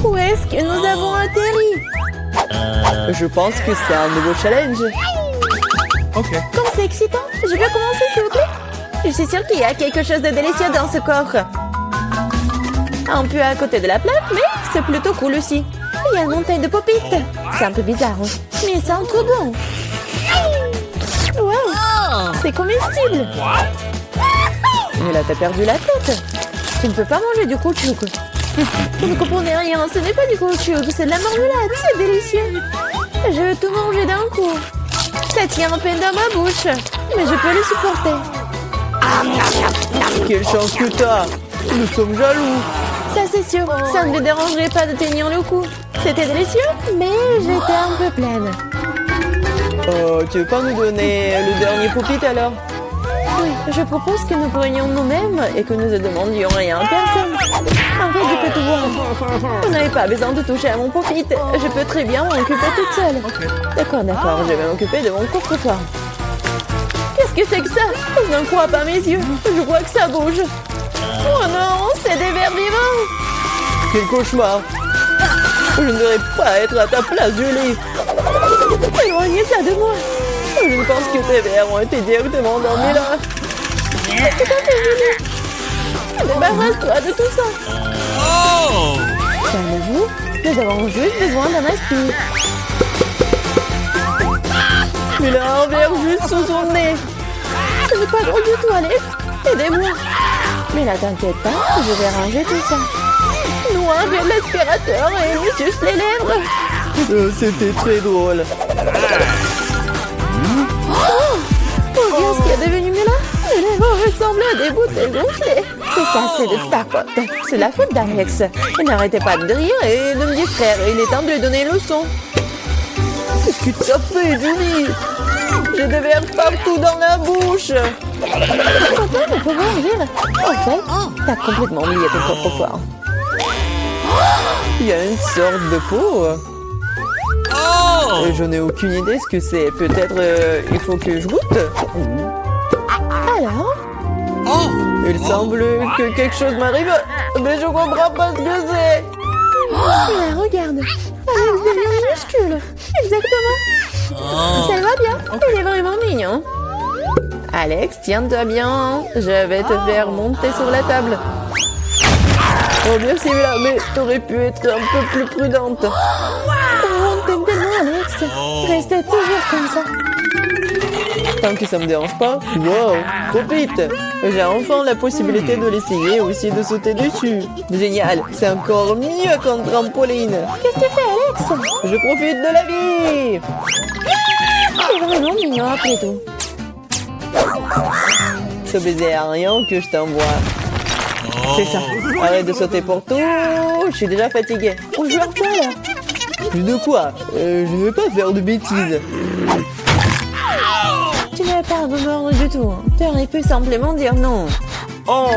Où est-ce que nous avons atterri? Je pense que c'est un nouveau challenge. Comme c'est excitant. Je peux commencer, s'il vous plaît? Je suis sûre qu'il y a quelque chose de délicieux dans ce coffre. Un peu à côté de la plaque, mais c'est plutôt cool aussi. Il y a une montagne de popites. C'est un peu bizarre, hein, mais ça sent trop bon. Wow, c'est comestible. Mais là, t'as perdu la tête. Tu ne peux pas manger du caoutchouc. Vous ne comprenez rien, ce n'est pas du caoutchouc, c'est de la marmelade, c'est délicieux. Je veux tout manger d'un coup. Ça tient à peine dans ma bouche, mais je peux le supporter. Quelle chance que t'as! Nous sommes jaloux! Ça c'est sûr, ça ne me dérangerait pas de tenir le coup. C'était délicieux, mais j'étais un peu pleine. Tu veux pas nous donner le dernier poupit alors? Oui, je propose que nous prenions nous-mêmes et que nous ne demandions rien à personne. En fait, je peux tout voir. Vous n'avez pas besoin de toucher à mon poupit. Je peux très bien m'en occuper toute seule. D'accord, je vais m'occuper de mon coffre-fort. Qu'est-ce que c'est que ça? Je n'en crois pas mes yeux. Je vois que ça bouge. Oh non, c'est des vers vivants. Quel cauchemar! Je ne devrais pas être à ta place, Julie! Éloignez ça de moi. Je pense que tes vers ont été directement endormis là. Qu'est-ce que t'as fait, Julie? Débarrasse-toi de tout ça. Calmez-vous, nous avons juste besoin d'un aspire. Il a un verre juste sous son nez. Ce n'est pas drôle du tout, Alex. Aidez-moi. Mais là, t'inquiète pas, je vais ranger tout ça. Nous, avec l'aspirateur et nous suce les lèvres. C'était très drôle. Oh, regarde ce qui est devenu mieux là. Les lèvres ressemblent à des bouteilles gonflées. Tout ça, c'est de ta faute. C'est la faute d'Alex. Il n'arrêtait pas de rire et de me distraire. Il est temps de lui donner une leçon. Qu'est-ce que tu as fait, Julie? J'ai des verres partout dans la bouche. Pourquoi ne peut voir rire? En fait, t'as complètement oublié ton coffre-fort. Il y a une sorte de peau. Je n'ai aucune idée ce que c'est. Peut-être il faut que je goûte. Alors? Il semble que quelque chose m'arrive, mais je comprends pas ce que c'est. Là, regarde. Alex devient minuscule. Exactement. Ça va bien. Il est vraiment mignon. Alex, tiens-toi bien. Je vais te faire monter sur la table. Oh merci, mais t'aurais pu être un peu plus prudente. Oh, t'aimes tellement, Alex. Restez toujours comme ça. Tant que ça me dérange pas. Wow, trop vite. J'ai enfin la possibilité de l'essayer et aussi de sauter dessus. Génial, c'est encore mieux qu'un trampoline. Qu'est-ce que tu fais, Alex? Je profite de la vie. C'est vraiment mignon après tout. Ce baiser aérien que je t'envoie. C'est ça. Arrête de sauter pour tout. Je suis déjà fatiguée. On joue à quoi là? Plus de quoi? Je ne veux pas faire de bêtises. Tu n'avais pas à me mordre du tout. Tu aurais pu simplement dire non. Oh.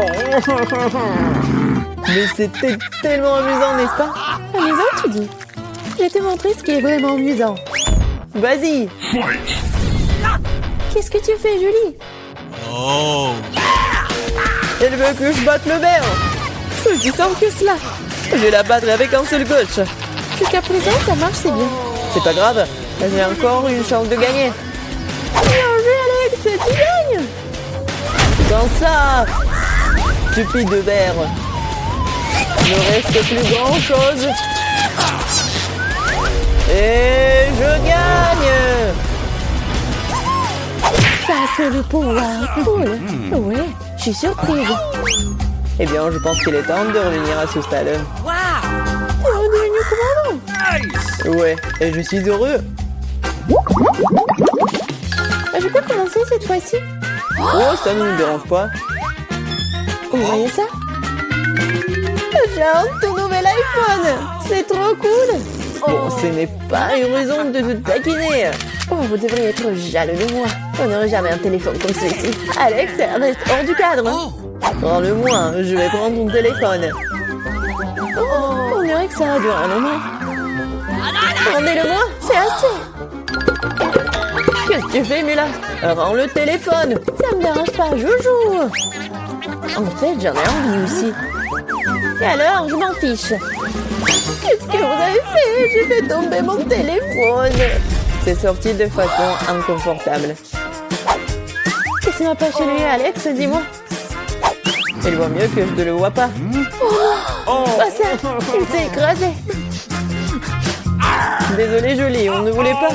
Mais c'était tellement amusant, n'est-ce pas? Amusant, tu dis? Je vais te montrer ce qui est vraiment amusant. Vas-y. Qu'est-ce que tu fais, Julie? Elle veut que je batte le verre. C'est aussi simple que cela. Je vais la battre avec un seul coach. Jusqu'à présent, ça marche, c'est bien. C'est pas grave. J'ai encore une chance de gagner. Bien joué, Alex, tu gagnes. Dans ça, stupide de verre. Il ne reste plus grand chose. Et je gagne. Ça, c'est le pouvoir. Cool. Oui, je suis surprise. Eh bien, je pense qu'il est temps de revenir à ce stade. T'es redevenu commandant. Ouais, et je suis heureux. Je peux commencer cette fois-ci? Oh, ça ne nous dérange pas. Vous voyez ça? J'ai un tout nouvel iPhone. C'est trop cool. Bon, ce n'est pas une raison de te taquiner. Oh, vous devriez être jaloux de moi. On n'aurait jamais un téléphone comme celui-ci. Alex, reste hors du cadre. Prends-le-moi, je vais prendre ton téléphone. Oh, on dirait que ça a duré un moment. Rendez-le-moi, c'est assez. Qu'est-ce que tu fais, Mila? Rends le téléphone. Ça me dérange pas, joujou. En fait, j'en ai envie aussi. Et alors, je m'en fiche. Qu'est-ce que vous avez fait? J'ai fait tomber mon téléphone. C'est sorti de façon inconfortable. Qu'est-ce qui m'a pas chez lui, Alex? Dis-moi. Il vaut mieux que je ne le vois pas. Pas ça. Il s'est écrasé. Désolé, Julie, on ne voulait pas.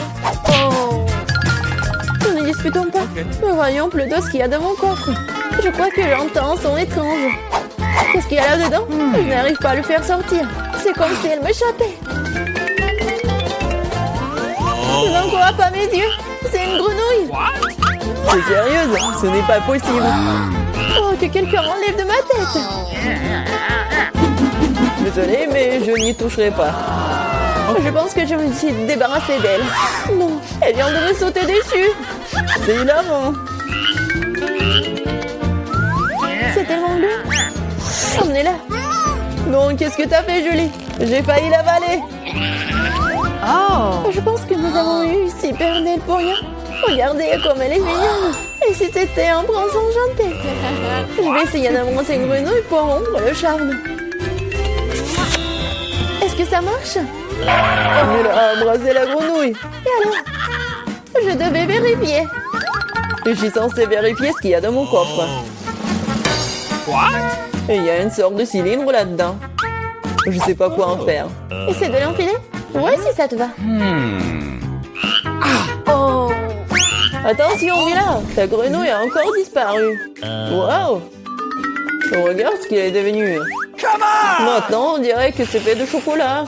Ne disputons pas. Mais voyons plutôt ce qu'il y a dans mon coffre. Je crois que j'entends un son étrange. Qu'est-ce qu'il y a là-dedans? Je n'arrive pas à le faire sortir. C'est comme si elle m'échappait. Je n'en crois pas mes yeux. C'est une grenouille. C'est sérieuse? Ce n'est pas possible. Oh, que quelqu'un enlève de ma tête. Désolé, mais je n'y toucherai pas. Je pense que je me suis débarrassée d'elle. Non, elle vient de me sauter dessus. C'est hilarant. C'est tellement bleu. Emmenez-la. Non, qu'est-ce que t'as fait, Julie? J'ai failli l'avaler. Je pense que nous avons eu super belle pour rien. Regardez comme elle est mignonne. Et si c'était un prince enchanté? Je vais essayer d'embrasser une grenouille pour rompre le charme. Est-ce que ça marche? Elle a embrassé la grenouille. Et alors? Je devais vérifier. Je suis censée vérifier ce qu'il y a dans mon coffre. Et il y a une sorte de cylindre là-dedans. Je sais pas quoi en faire. Essaie de l'enfiler. Ouais, si ça te va. Attention, Mila, ta grenouille a encore disparu. Waouh! Regarde ce qu'il est devenu. Maintenant, on dirait que c'est fait de chocolat.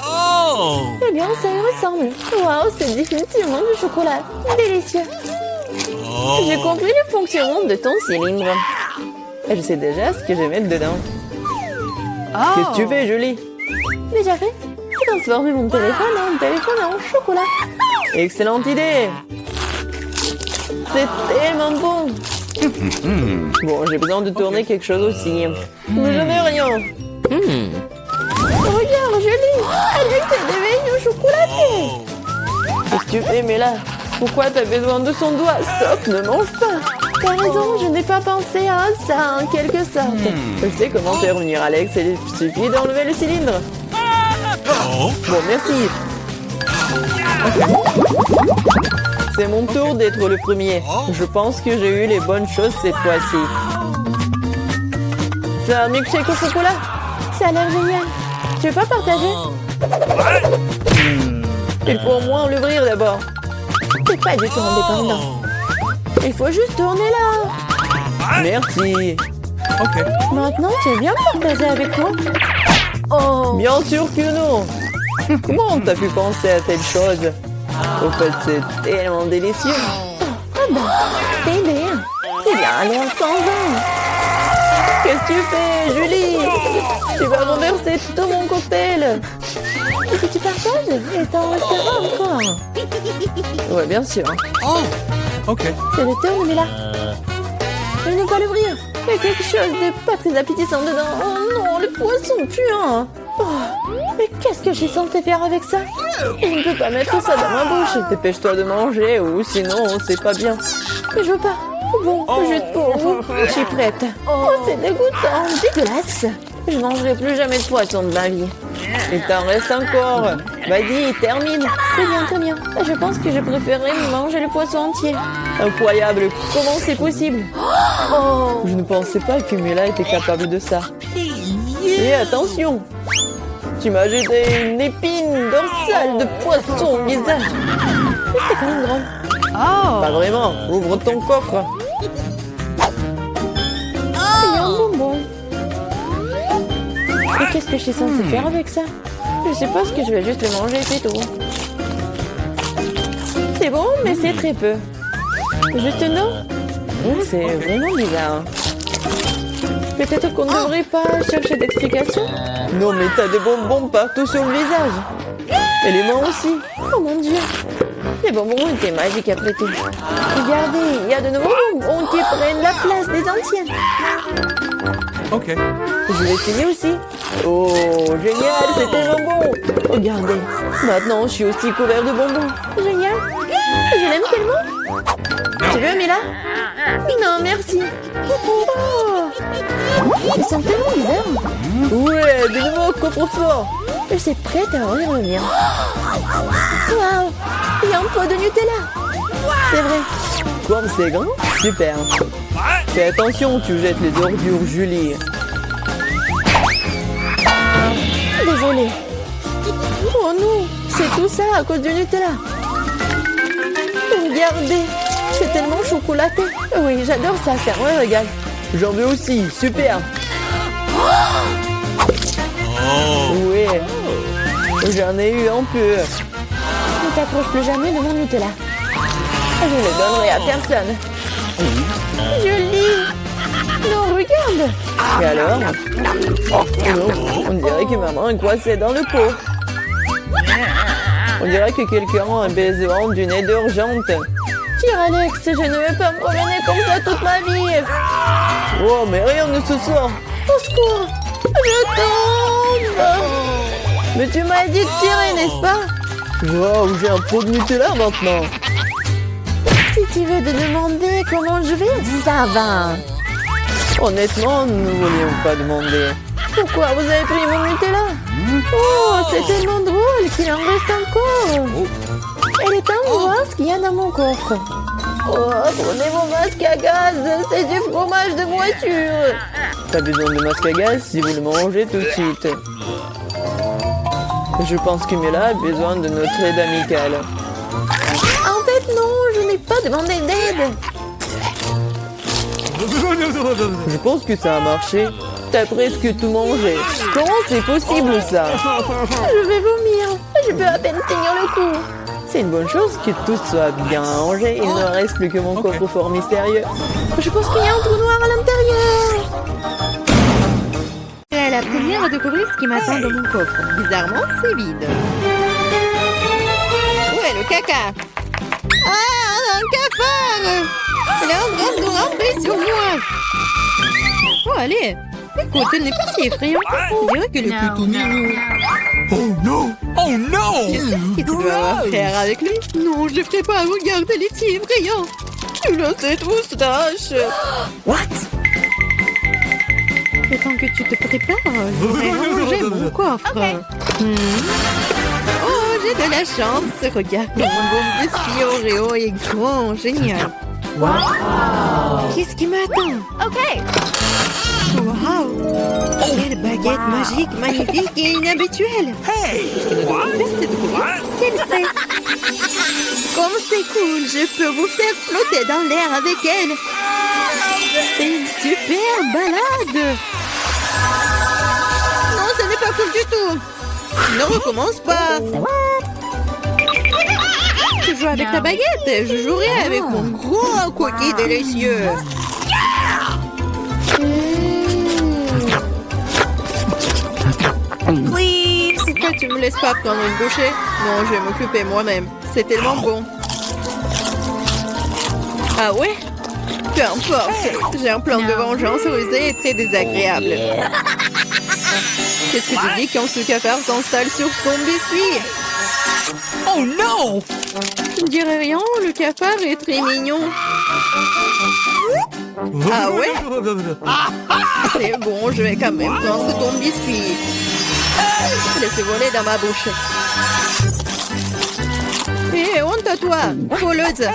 Eh bien, ça y ressemble. Waouh, c'est définitivement du chocolat. Délicieux. J'ai compris le fonctionnement de ton cylindre. Et je sais déjà ce que je vais mettre dedans. Qu'est-ce que tu fais, Julie? Déjà fait? J'ai transformé mon téléphone en chocolat. Excellente idée! C'est tellement bon! Bon, j'ai besoin de tourner quelque chose aussi. Mais je n'ai rien. Regarde, Julie! Alex est devenu chocolaté! Qu'est-ce que tu fais, Mela? Pourquoi t'as besoin de son doigt? Stop, ne mange pas! T'as raison, je n'ai pas pensé à ça en quelque sorte. Je sais comment faire revenir Alex, il suffit d'enlever le cylindre. Bon, merci. C'est mon tour d'être le premier. Je pense que j'ai eu les bonnes choses cette fois-ci. C'est un milkshake au chocolat. Ça a l'air génial. Tu veux pas partager? Il faut au moins l'ouvrir d'abord. T'es pas du tout indépendant. Il faut juste tourner là. Merci. Maintenant, tu veux bien partager avec moi? Bien sûr que non. Comment t'as pu penser à telle chose? Au fait, c'est tellement délicieux. Ah bah, t'es bien. Eh bien, alors, t'en Qu'est-ce que tu fais, Julie? Tu vas renverser tout mon cocktail. Est-ce que tu partages? Et t'en resteras encore. Ouais, bien sûr. C'est le tour, mais là. Je ne peux pas l'ouvrir. Il y a quelque chose de pas très appétissant dedans. Oh non, le poisson puant. Oh, mais qu'est-ce que je suis censée faire avec ça? Je ne peux pas mettre ça dans ma bouche. Dépêche-toi de manger ou sinon c'est pas bien. Mais je veux pas. Bon, juste pour vous. Je suis prête. Oh, c'est dégoûtant. Dégueulasse. Je ne mangerai plus jamais de poisson de ma vie. Il t'en reste encore. Vas-y, termine. Très bien. Je pense que je préférerais manger le poisson entier. Incroyable. Comment c'est possible? Je ne pensais pas que Mila était capable de ça. Et attention, tu m'as jeté une épine dorsale de poisson au visage. Mais c'était quand même drôle. Pas vraiment. Ouvre ton coffre. Il y a un bonbon. Et qu'est-ce que je suis censée faire avec ça? Je suppose que je vais juste le manger, c'est tout. C'est bon, mais c'est très peu. Juste non? C'est vraiment bizarre. Peut-être qu'on ne devrait pas chercher d'explications. Non, mais t'as des bonbons partout sur le visage. Et les mains aussi. Oh mon Dieu. Les bonbons étaient magiques après tout. Regardez, il y a de nouveaux bonbons qui prennent la place des anciens. Je vais essayer aussi. Oh, génial, c'est tellement bon. Regardez, maintenant je suis aussi couvert de bonbons. Génial. Je l'aime tellement. Tu veux, Mila? Non, merci. Oh. Ils sont tellement bizarres. Ouais, de nouveau coffre-fort. Je suis prête à ouvrir le mien. Waouh! Il y a un pot de Nutella. C'est vrai. Comme c'est grand, super. Fais attention, tu jettes les ordures, Julie. Désolée. Oh non, c'est tout ça à cause du Nutella. Regardez, c'est tellement chocolaté. Oui, j'adore ça, c'est un vrai régal. J'en veux aussi, super. Ouais, j'en ai eu un peu. Ne t'approche plus jamais de mon Nutella. Je ne le donnerai à personne. Julie! Non, regarde! Et alors? Oh non, on dirait que maman est coincée dans le pot. On dirait que quelqu'un a besoin d'une aide urgente. Tire, Alex, je ne vais pas me promener comme ça toute ma vie. Oh, mais rien ne se sort. Au secours! Je tombe! Mais tu m'as dit de tirer, n'est-ce pas? Wow, j'ai un pot de Nutella maintenant. Si tu veux te demander comment je vais, ça va. Honnêtement, nous ne voulions pas demander. Pourquoi vous avez pris mon Nutella? Oh, c'est tellement drôle qu'il en reste encore. Elle est ce qu'il y a dans mon coffre. Oh, prenez mon masque à gaz, c'est du fromage de voiture. Pas besoin de masque à gaz si vous le mangez tout de suite. Je pense que Mila a besoin de notre aide amicale. En fait, non, je n'ai pas demandé d'aide. Je pense que ça a marché. T'as presque tout mangé. Comment c'est possible ça? Je vais vomir. Je peux à peine tenir le coup. C'est une bonne chose que tout soit bien rangé. Il ne reste plus que mon coffre-fort mystérieux. Je pense qu'il y a un trou noir à l'intérieur. C'est la première à découvrir ce qui m'attend dans mon coffre. Bizarrement, c'est vide. Où est le caca? Ah, un cafard! Elle a un grand baiser sur moi. Oh, allez. Écoute, elle n'est pas si effrayante. Je dirais qu'elle est plutôt mignonne. Oh non! Oh non! Qu'est-ce que tu dois avoir faire avec lui? Non, je ne ferai pas. Regarde, elle est si effrayante. Tu as cette moustache. What? Le temps que tu te prépares, je vais ranger mon coffre. Oh, j'ai de la chance. Regarde, mon beau biscuit Oreo est grand, génial. Wow. Qu'est-ce qui m'attend? OK. Wow! Quelle baguette magique, magnifique et inhabituelle! Hey! What? C'est de voir ce qu'elle fait! Comme c'est cool! Je peux vous faire flotter dans l'air avec elle! C'est une super balade! Non, ce n'est pas cool du tout! Ne recommence pas! Tu joues avec ta baguette! Je jouerai avec mon gros cookie délicieux! Pourquoi tu me laisses pas prendre une bouchée? Non, je vais m'occuper moi-même. C'est tellement bon. Ah ouais? Peu importe. J'ai un plan de vengeance rusé et très désagréable. Qu'est-ce que tu dis quand ce cafard s'installe sur ton biscuit? Oh non! Je ne dirais rien, le cafard est très mignon. Ah ouais? C'est bon, je vais quand même prendre ton biscuit. Laisse voler dans ma bouche. Hé, honte à toi, voleuse.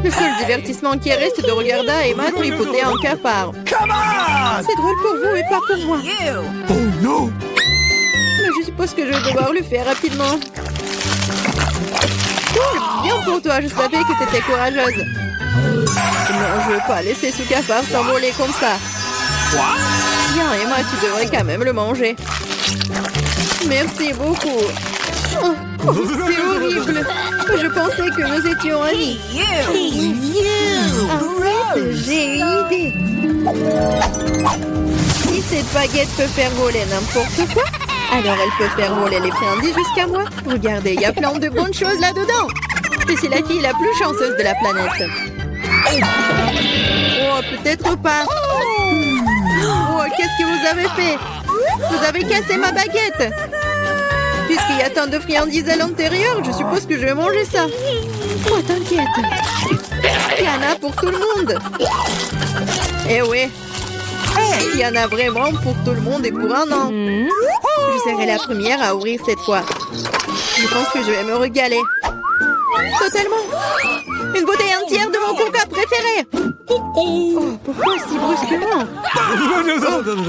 Le seul divertissement qui reste de regarder Emma tripoter un cafard. Come on! C'est drôle pour vous et pas pour moi. Oh non! Mais je suppose que je vais devoir le faire rapidement. Cool, bien pour toi, je savais que t'étais courageuse. Non, je ne veux pas laisser ce cafard s'envoler comme ça. Bien, Emma, tu devrais quand même le manger. Merci beaucoup. Oh, c'est horrible. Je pensais que nous étions amis. Arrête, j'ai une idée. Si cette baguette peut faire voler n'importe quoi, alors elle peut faire voler les friandises jusqu'à moi. Regardez, il y a plein de bonnes choses là-dedans. Je suis la fille la plus chanceuse de la planète. Oh, peut-être pas. Oh, qu'est-ce que vous avez fait? Vous avez cassé ma baguette. Tu Puisqu'il y a tant de friandises à l'intérieur, je suppose que je vais manger ça. Oh, t'inquiète. Il y en a pour tout le monde. Eh oui. Il y en a vraiment pour tout le monde et pour un an. Je serai la première à ouvrir cette fois. Je pense que je vais me régaler. Totalement. Une bouteille entière de mon coca préféré. Oh, pourquoi si brusquement?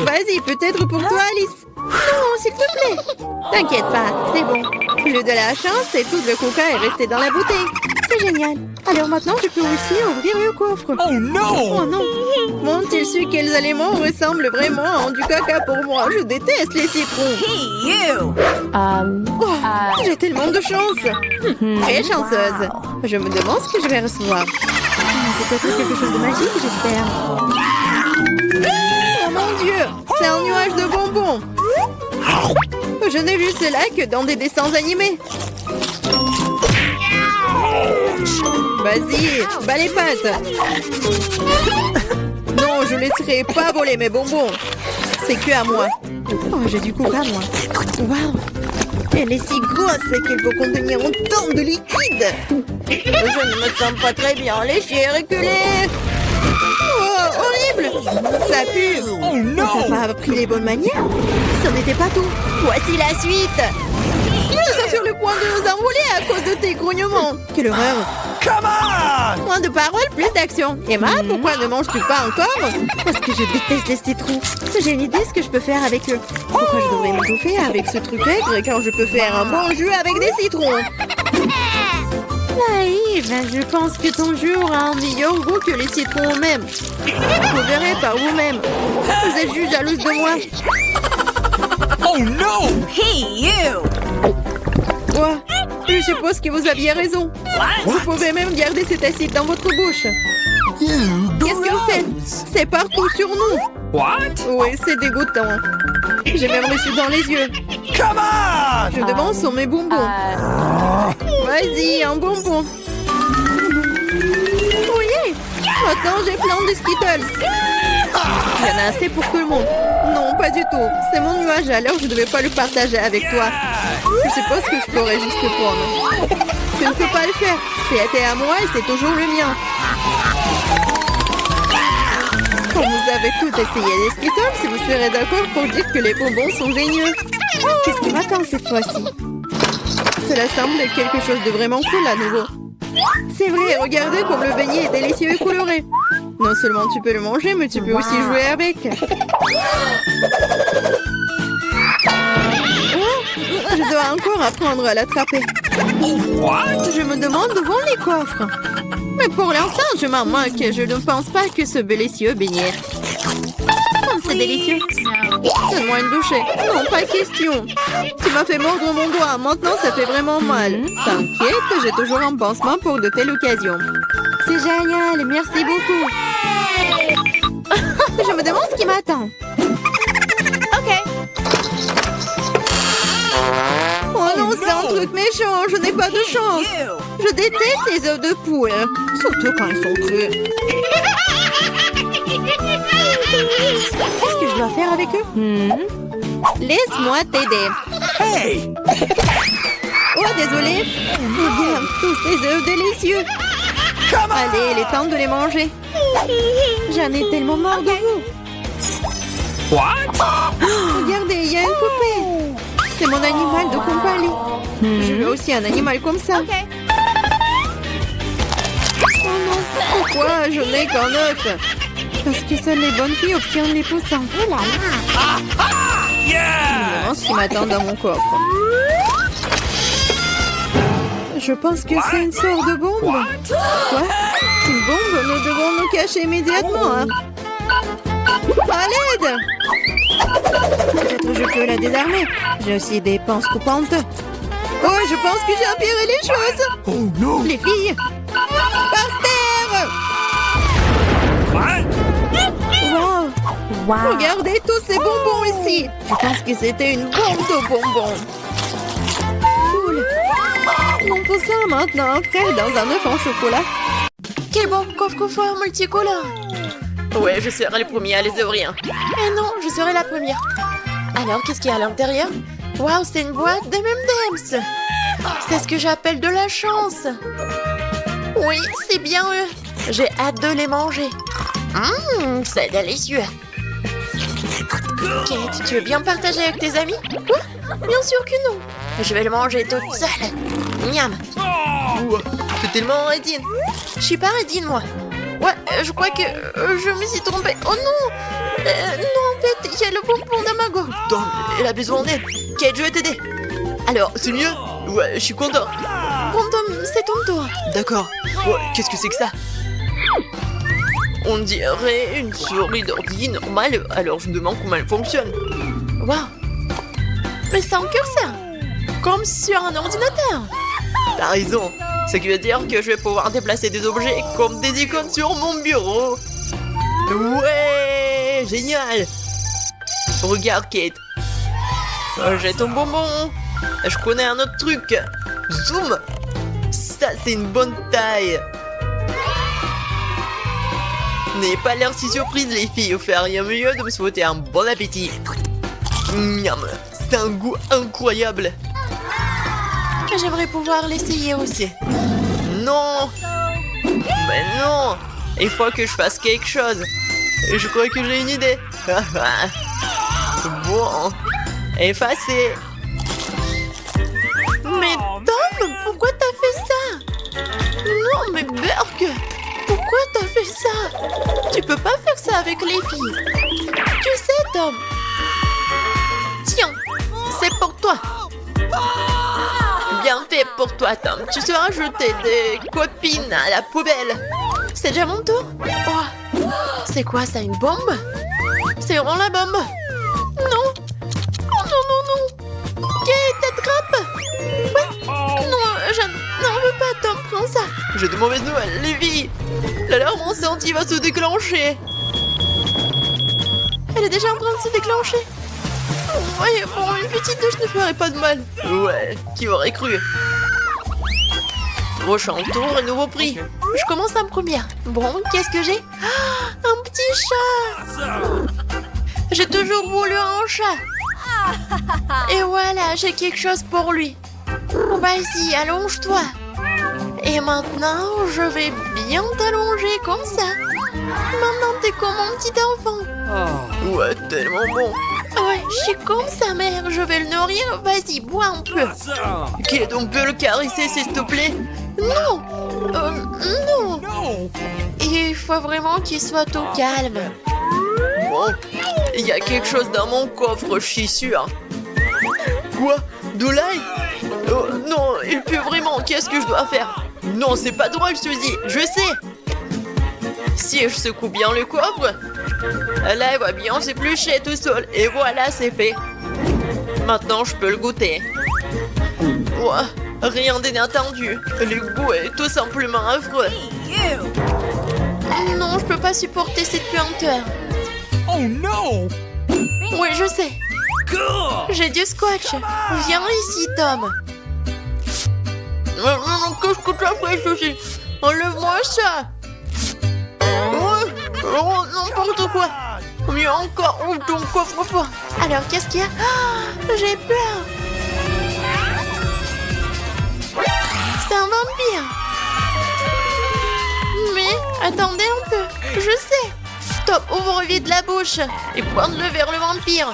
Vas-y, peut-être pour toi, Alice. Non, s'il te plaît. T'inquiète pas, c'est bon. J'ai de la chance et tout le coca est resté dans la bouteille. C'est génial. Alors maintenant, je peux aussi ouvrir le coffre. Oh no! Oh non. M'ont-ils su quels aliments ressemblent vraiment à du caca pour moi? Je déteste les citrons. Oh, j'ai tellement de chance. Très chanceuse. Je me demande ce que je vais recevoir. Peut-être quelque chose de magique, j'espère. Oh mon Dieu, c'est un nuage de bonbons. Je n'ai vu cela que dans des dessins animés. Vas-y, bats les pattes. Non, je laisserai pas voler mes bonbons. C'est que à moi. Oh, j'ai du coca, moi. Waouh. Elle est si grosse qu'elle peut contenir autant de liquide. Je ne me sens pas très bien. Les chiens reculés. Oh, horrible. Ça pue. Oh no! T'as pas appris les bonnes manières? Ce n'était pas tout. Voici la suite. Nous sommes sur le point de nous envoler à cause de tes grognements. Quelle horreur. Come on! Moins de paroles, plus d'action. Emma, pourquoi ne manges-tu pas encore? Parce que je déteste les citrons. J'ai une idée ce que je peux faire avec eux. Pourquoi je devrais m'étouffer avec ce truc aigre quand je peux faire un bon jus avec des citrons? Naïve, je pense que ton jus aura un meilleur goût que les citrons eux-mêmes. Vous verrez par vous-même. Vous êtes juste jalouse de moi. Oh no! Ouais, je suppose que vous aviez raison. Vous pouvez même garder cet acide dans votre bouche. Qu'est-ce que vous faites? C'est partout sur nous. What? Oui, c'est dégoûtant. J'ai même reçu dans les yeux. Come on! Je demande sur mes bonbons. Vas-y, un bonbon. Oui, maintenant j'ai plein de Skittles. Il y en a assez pour tout le monde. Non, pas du tout. C'est mon nuage, alors je ne devais pas le partager avec toi. Je suppose que je pourrais juste le prendre. Je ne peux pas le faire. C'était à moi et c'est toujours le mien. Quand vous avez tout essayé les Skittles, vous serez d'accord pour dire que les bonbons sont géniaux. Qu'est-ce qui m'attend cette fois-ci? Cela semble quelque chose de vraiment cool à nouveau. C'est vrai, regardez comme le beignet est délicieux et coloré. Non seulement tu peux le manger, mais tu peux aussi jouer avec. Oh, je dois encore apprendre à l'attraper. What? Je me demande où vont les coffres. Mais pour l'instant, je m'en moque. Je ne pense pas que ce délicieux beignet. Oh, c'est délicieux. Donne-moi une bouchée. Non, pas question. Tu m'as fait mordre mon doigt. Maintenant, ça fait vraiment mal. T'inquiète, j'ai toujours un pansement pour de telles occasions. C'est génial. Merci beaucoup. Je me demande ce qui m'attend. Oh non, c'est un truc méchant. Je n'ai pas de chance. Je déteste les œufs de poule. Surtout quand ils sont crus. Qu'est-ce que je dois faire avec eux? Laisse-moi t'aider. Hey! Oh, désolé. Regarde tous ces œufs délicieux. Allez, il est temps de les manger. J'en ai tellement marre de vous. What? Regardez, il y a une poupée. C'est mon animal de compagnie. Je veux aussi un animal comme ça. Oh non, pourquoi je n'ai qu'un œuf? Parce que seules les bonnes filles obtiennent les poussins. Oh là là. Je me demande ce qui m'attend dans mon coffre. Je pense que c'est une sorte de bombe. Quoi? Une bombe? Nous devons nous cacher immédiatement. Hein? À l'aide! Peut-être je peux la désarmer. J'ai aussi des pinces coupantes. Oh, je pense que j'ai empiré les choses. Oh no! Les filles, par terre! What? Wow! Regardez tous ces bonbons ici. Je pense que c'était une bombe de bonbons. Cool. On peut ça maintenant, frais dans un œuf en chocolat. Quel bon coffre-fort multicolore. Ouais, je serai le premier à les ouvrir. Eh non, je serai la première. Alors, qu'est-ce qu'il y a à l'intérieur? Waouh, c'est une boîte de M&M's. C'est ce que j'appelle de la chance. Oui, c'est bien eux. J'ai hâte de les manger. C'est délicieux. Kate, tu veux bien partager avec tes amis? Quoi? Bien sûr que non. Je vais le manger toute seule. Miam. Ouah, t'es tellement Redine. Je suis pas Redine, moi. Ouais, je crois que je me suis trompée. Oh non! Non, en fait, il y a le bonbon dans ma gorge. Tom, elle a besoin d'aide. Kate, je vais t'aider. Alors, c'est mieux? Ouais, je suis content. Bon, Tom, c'est ton tour. D'accord. Ouais, qu'est-ce que c'est que ça? On dirait une souris d'ordi normale, alors je me demande comment elle fonctionne. Waouh! Mais c'est un curseur! Comme sur un ordinateur! T'as raison! Ce qui veut dire que je vais pouvoir déplacer des objets comme des icônes sur mon bureau! Ouais! Génial! Regarde, Kate! J'ai ton bonbon! Je connais un autre truc! Zoom! Ça, c'est une bonne taille! N'ayez pas l'air si surprise, les filles. Vous feriez mieux de me souhaiter un bon appétit. Miam, c'est un goût incroyable. J'aimerais pouvoir l'essayer aussi. Non. Mais non. Il faut que je fasse quelque chose. Et je crois que j'ai une idée. Bon. Effacé. Mais Tom, pourquoi t'as fait ça? Non, mais Burke. Pourquoi t'as fait ça? Tu peux pas faire ça avec les filles. Tu sais, Tom. Tiens, c'est pour toi. Bien fait pour toi, Tom. Tu seras jeté des copines à la poubelle. C'est déjà mon tour? Oh. C'est quoi ça, une bombe? C'est vraiment la bombe? Non. Oh non, non, non. Kate, attrape. Ouais. Non, je n'en veux pas, Tom. Prends ça. J'ai de mauvaises nouvelles, les filles. L'alarme incendie va se déclencher. Elle est déjà en train de se déclencher. Ouais, bon, une petite douche ne ferait pas de mal. Ouais, qui aurait cru? Prochain tour et nouveau prix. Je commence en première. Bon, qu'est-ce que j'ai? Un petit chat. J'ai toujours voulu un chat. Et voilà, j'ai quelque chose pour lui. Vas-y, allonge-toi. Et maintenant, je vais bien t'allonger comme ça. Maintenant, t'es comme un petit enfant. Ouais, tellement bon. Ouais, je suis comme sa mère. Je vais le nourrir. Vas-y, bois un peu. Ok, on peut le caresser, s'il te plaît? Non. Non. Il faut vraiment qu'il soit au calme. Bon, il y a quelque chose dans mon coffre, je suis sûre. Quoi? De l'ail? Oh, non, il pue vraiment. Qu'est-ce que je dois faire? Non, c'est pas drôle, Suzy. Je sais. Si je secoue bien le coffre, là, il va bien s'éplucher tout seul. Et voilà, c'est fait. Maintenant, je peux le goûter. Ouah, rien d'inattendu. Le goût est tout simplement affreux. Non, je peux pas supporter cette puanteur. Oh non! Oui, je sais. J'ai du scotch. Viens ici, Tom. Qu'est-ce que tu as fait, Suzy? Enlève-moi ça. Oh, n'importe quoi. Mieux encore, ouvre ton coffre-fort. Alors, qu'est-ce qu'il y a? J'ai peur. C'est un vampire. Mais, attendez un peu. Je sais. Stop, ouvre vite la bouche et pointe-le vers le vampire.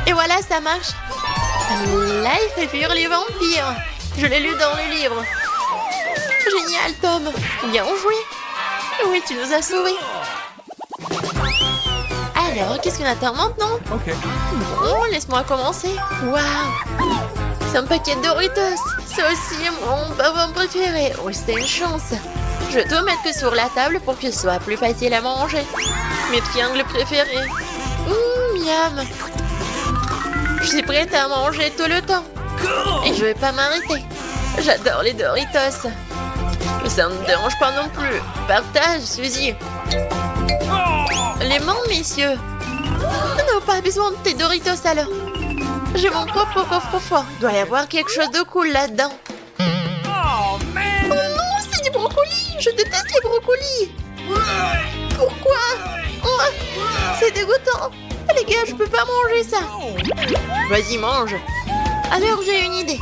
Et voilà, ça marche. Là, il fait fuir les vampires. Je l'ai lu dans le livre. Génial, Tom. Bien joué. Oui, tu nous as sauvés. Alors, qu'est-ce qu'on attend maintenant? Bon, laisse-moi commencer. Waouh. C'est un paquet de Doritos. C'est aussi mon bonbon préféré. Oui, c'est une chance. Je dois mettre que sur la table pour que ce soit plus facile à manger. Mes triangles préférés. Miam. Je suis prête à manger tout le temps. Et je vais pas m'arrêter. J'adore les Doritos. Ça ne me dérange pas non plus. Partage, Suzy. Les mains, messieurs. On n'a pas besoin de tes Doritos alors. J'ai mon propre coffre-fort. Il doit y avoir quelque chose de cool là-dedans. Oh non, c'est du brocoli. Je déteste les brocolis. Pourquoi? Oh, c'est dégoûtant. Les gars, je peux pas manger ça. Vas-y, mange. Alors, j'ai une idée.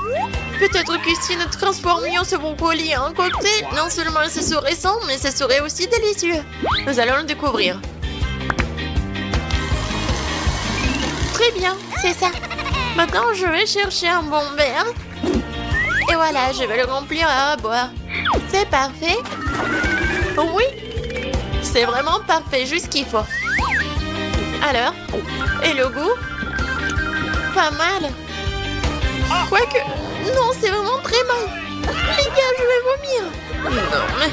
Peut-être que si nous transformions ce brocoli en cocktail, non seulement ce serait sain, mais ce serait aussi délicieux. Nous allons le découvrir. Très bien, c'est ça. Maintenant, je vais chercher un bon verre. Et voilà, je vais le remplir à boire. C'est parfait. Oui, c'est vraiment parfait, juste ce qu'il faut. Alors, et le goût? Pas mal. Quoique, non, c'est vraiment très mal. Les gars, je vais vomir. Non, mais...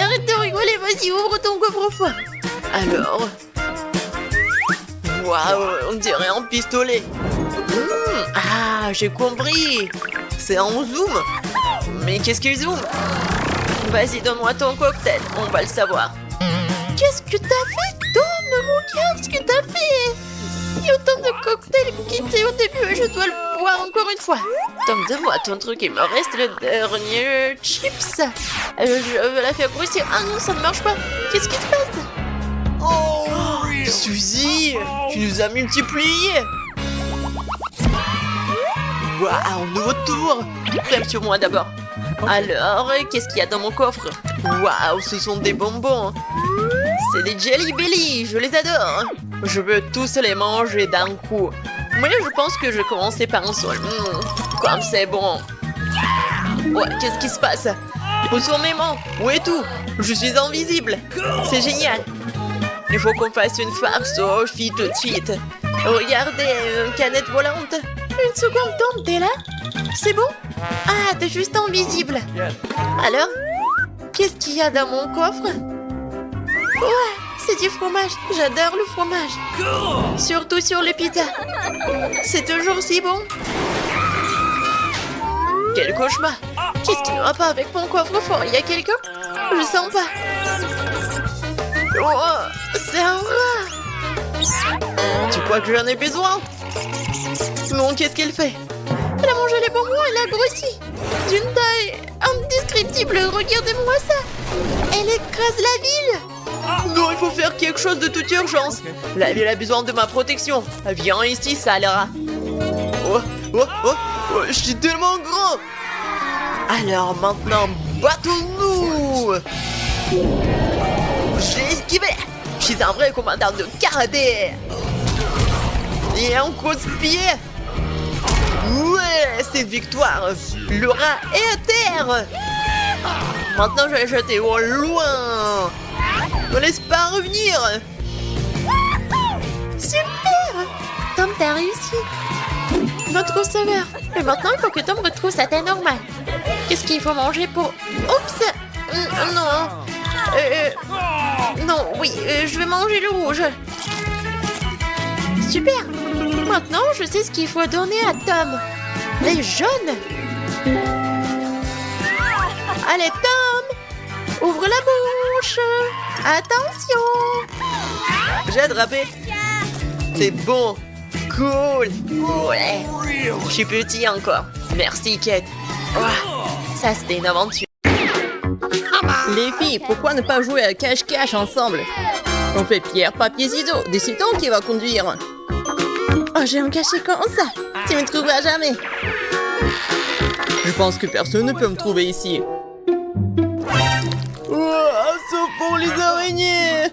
Arrête de rigoler, vas-y, ouvre ton coffre-fort. Alors... Waouh, on dirait un pistolet. Ah, j'ai compris. C'est en zoom. Mais qu'est-ce qu'il zoome? Vas-y, donne-moi ton cocktail, on va le savoir. Qu'est-ce que t'as fait, Tom? Regarde ce que t'as fait. Il y a autant de cocktails quittés au début et je dois le boire encore une fois. Tom, donne-moi ton truc, il me reste le dernier chips. Je vais la faire grossir. Ah non, ça ne marche pas. Qu'est-ce qui se passe? Oh, Suzy, tu nous as multipliés. Waouh, nouveau tour. Crème sur moi d'abord. Alors, qu'est-ce qu'il y a dans mon coffre? Waouh, ce sont des bonbons. C'est des Jelly Belly, je les adore. Je veux tous les manger d'un coup. Moi, je pense que je vais commencer par un seul. Comme c'est bon. Ouais, qu'est-ce qui se passe? Retournez-moi, où est tout? Je suis invisible. C'est génial. Il faut qu'on fasse une farce aux filles tout de suite. Regardez, une canette volante. Une seconde, Tom, t'es là? C'est bon? Ah, t'es juste invisible. Alors? Qu'est-ce qu'il y a dans mon coffre? Ouais, c'est du fromage. J'adore le fromage. Surtout sur les pizzas. C'est toujours si bon. Quel cauchemar. Qu'est-ce qui ne va pas avec mon coffre-fort? Il y a quelqu'un? Je sens pas. Oh, c'est un rat. Tu crois que j'en ai besoin? Non, qu'est-ce qu'elle fait? Elle a mangé les bonbons, elle a grossi. D'une taille indescriptible, regardez-moi ça. Elle écrase la ville. Non, il faut faire quelque chose de toute urgence. La ville a besoin de ma protection. Viens ici, Salera. Oh, je suis tellement grand. Alors maintenant, battons-nous. J'ai esquivé. Je suis un vrai commandant de karaté. Et un coup de pied. Ouais, c'est victoire. Le rat est à terre. Maintenant, je vais le jeter au loin. Ne laisse pas revenir. Super. Tom, t'as réussi. Notre sauveur. Et maintenant, il faut que Tom retrouve sa taille normale. Qu'est-ce qu'il faut manger pour... Oups. Non. Non, oui, je vais manger le rouge. Super. Maintenant, je sais ce qu'il faut donner à Tom. Les jaunes. Allez, Tom. Ouvre la bouche. Attention. J'ai attrapé. C'est bon. Cool. Ouais. Je suis petit encore. Merci, Kate. Oh, ça, c'était une aventure. Les filles, pourquoi ne pas jouer à cache-cache ensemble? On fait pierre, papier, ciseaux. Décidons qui va conduire. Oh, j'ai un cachet comme ça. Tu me trouveras jamais. Je pense que personne ne peut me trouver ici. Oh, sauf pour les araignées.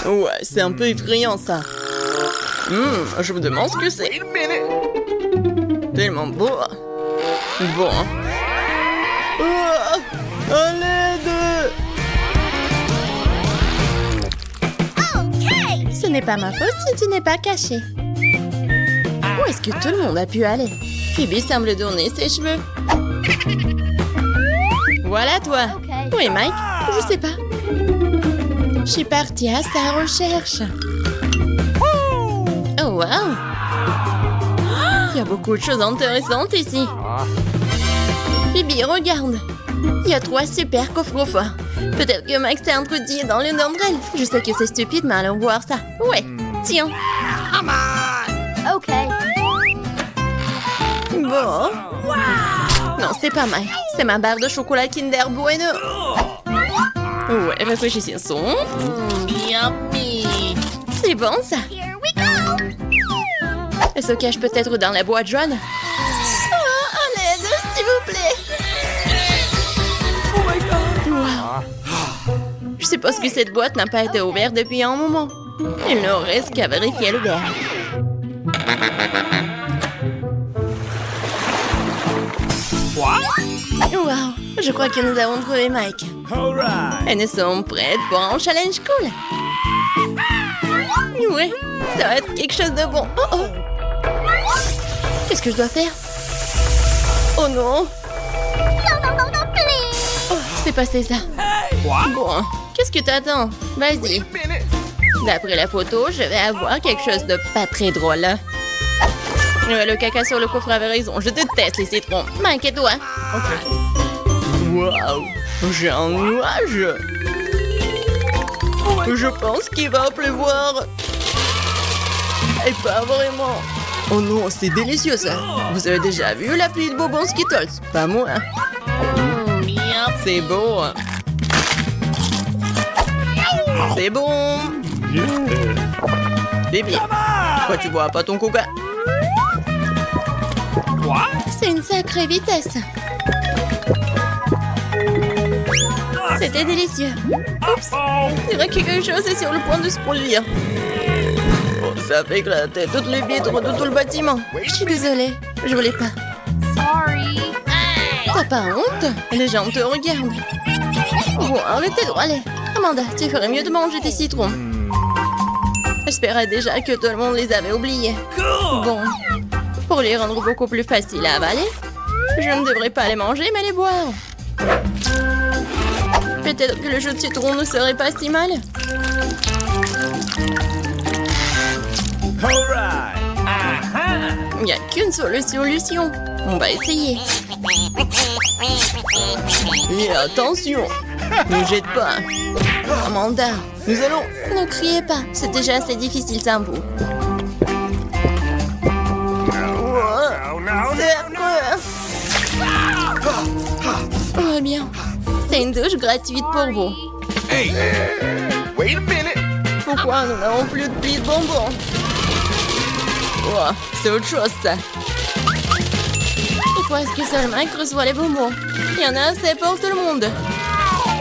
Ouais, c'est un peu effrayant ça. Je me demande ce que c'est. Tellement beau. Bon. Oh, à l'aide. Ce n'est pas ma faute si tu n'es pas caché. Où est-ce que tout le monde a pu aller? Phoebe semble donner ses cheveux. Voilà toi. Où est Mike? Je sais pas. Je suis partie à sa recherche. Oh wow! Il y a beaucoup de choses intéressantes ici. Phoebe, regarde. Il y a 3 super coffres-forts. Peut-être que Mike s'est introduit dans l'une d'entre elles. Je sais que c'est stupide, mais allons voir ça. Ouais, tiens. Ok. Bon. Non, c'est pas Mike. C'est ma barre de chocolat Kinder Bueno. Ouais, réfléchissons. Yummy. C'est bon, ça. Elle se cache peut-être dans la boîte jaune. Oh, à l'aide, s'il vous plaît. Wow. Je suppose que cette boîte n'a pas été ouverte depuis un moment. Il ne reste qu'à vérifier le verre. Wow, je crois que nous avons trouvé Mike. Et nous sommes prêtes pour un challenge cool. Ouais, ça va être quelque chose de bon. Oh oh. Qu'est-ce que je dois faire? Oh non. Oh, c'est passé ça. Bon, qu'est-ce que t'attends? Vas-y. D'après la photo, je vais avoir quelque chose de pas très drôle. Le caca sur le coffre avait raison. Je déteste les citrons. Mike, et toi? Waouh, j'ai un nuage. Je pense qu'il va pleuvoir. Et pas vraiment. Oh non, c'est délicieux ça. Vous avez déjà vu la pluie de bonbons Skittles? Pas moi. C'est beau. C'est bon. Bébé, pourquoi tu bois pas ton coca? C'est une sacrée vitesse. C'était délicieux. Oups, c'est vrai que quelque chose est sur le point de se produire. Oh, ça fait éclater toutes les vitres de tout le bâtiment. Je suis désolée, je voulais pas. T'as pas honte? Les gens te regardent. Bon, arrêtez de râler. Amanda, tu ferais mieux de manger tes citrons. J'espérais déjà que tout le monde les avait oubliés. Bon, pour les rendre beaucoup plus faciles à avaler, je ne devrais pas les manger, mais les boire. Peut-être que le jus de citron ne serait pas si mal. Il n'y a qu'une solution. On va essayer. Et attention, ne jette pas. Amanda, nous allons... Ne criez pas, c'est déjà assez difficile sans vous. C'est affreux. Oh bien, c'est une douche gratuite pour vous. Hey, wait a minute. Pourquoi nous n'avons plus de plis de bonbons? Oh, c'est autre chose ça. Pourquoi est-ce que seul Mike reçoit les bonbons? Il y en a assez pour tout le monde.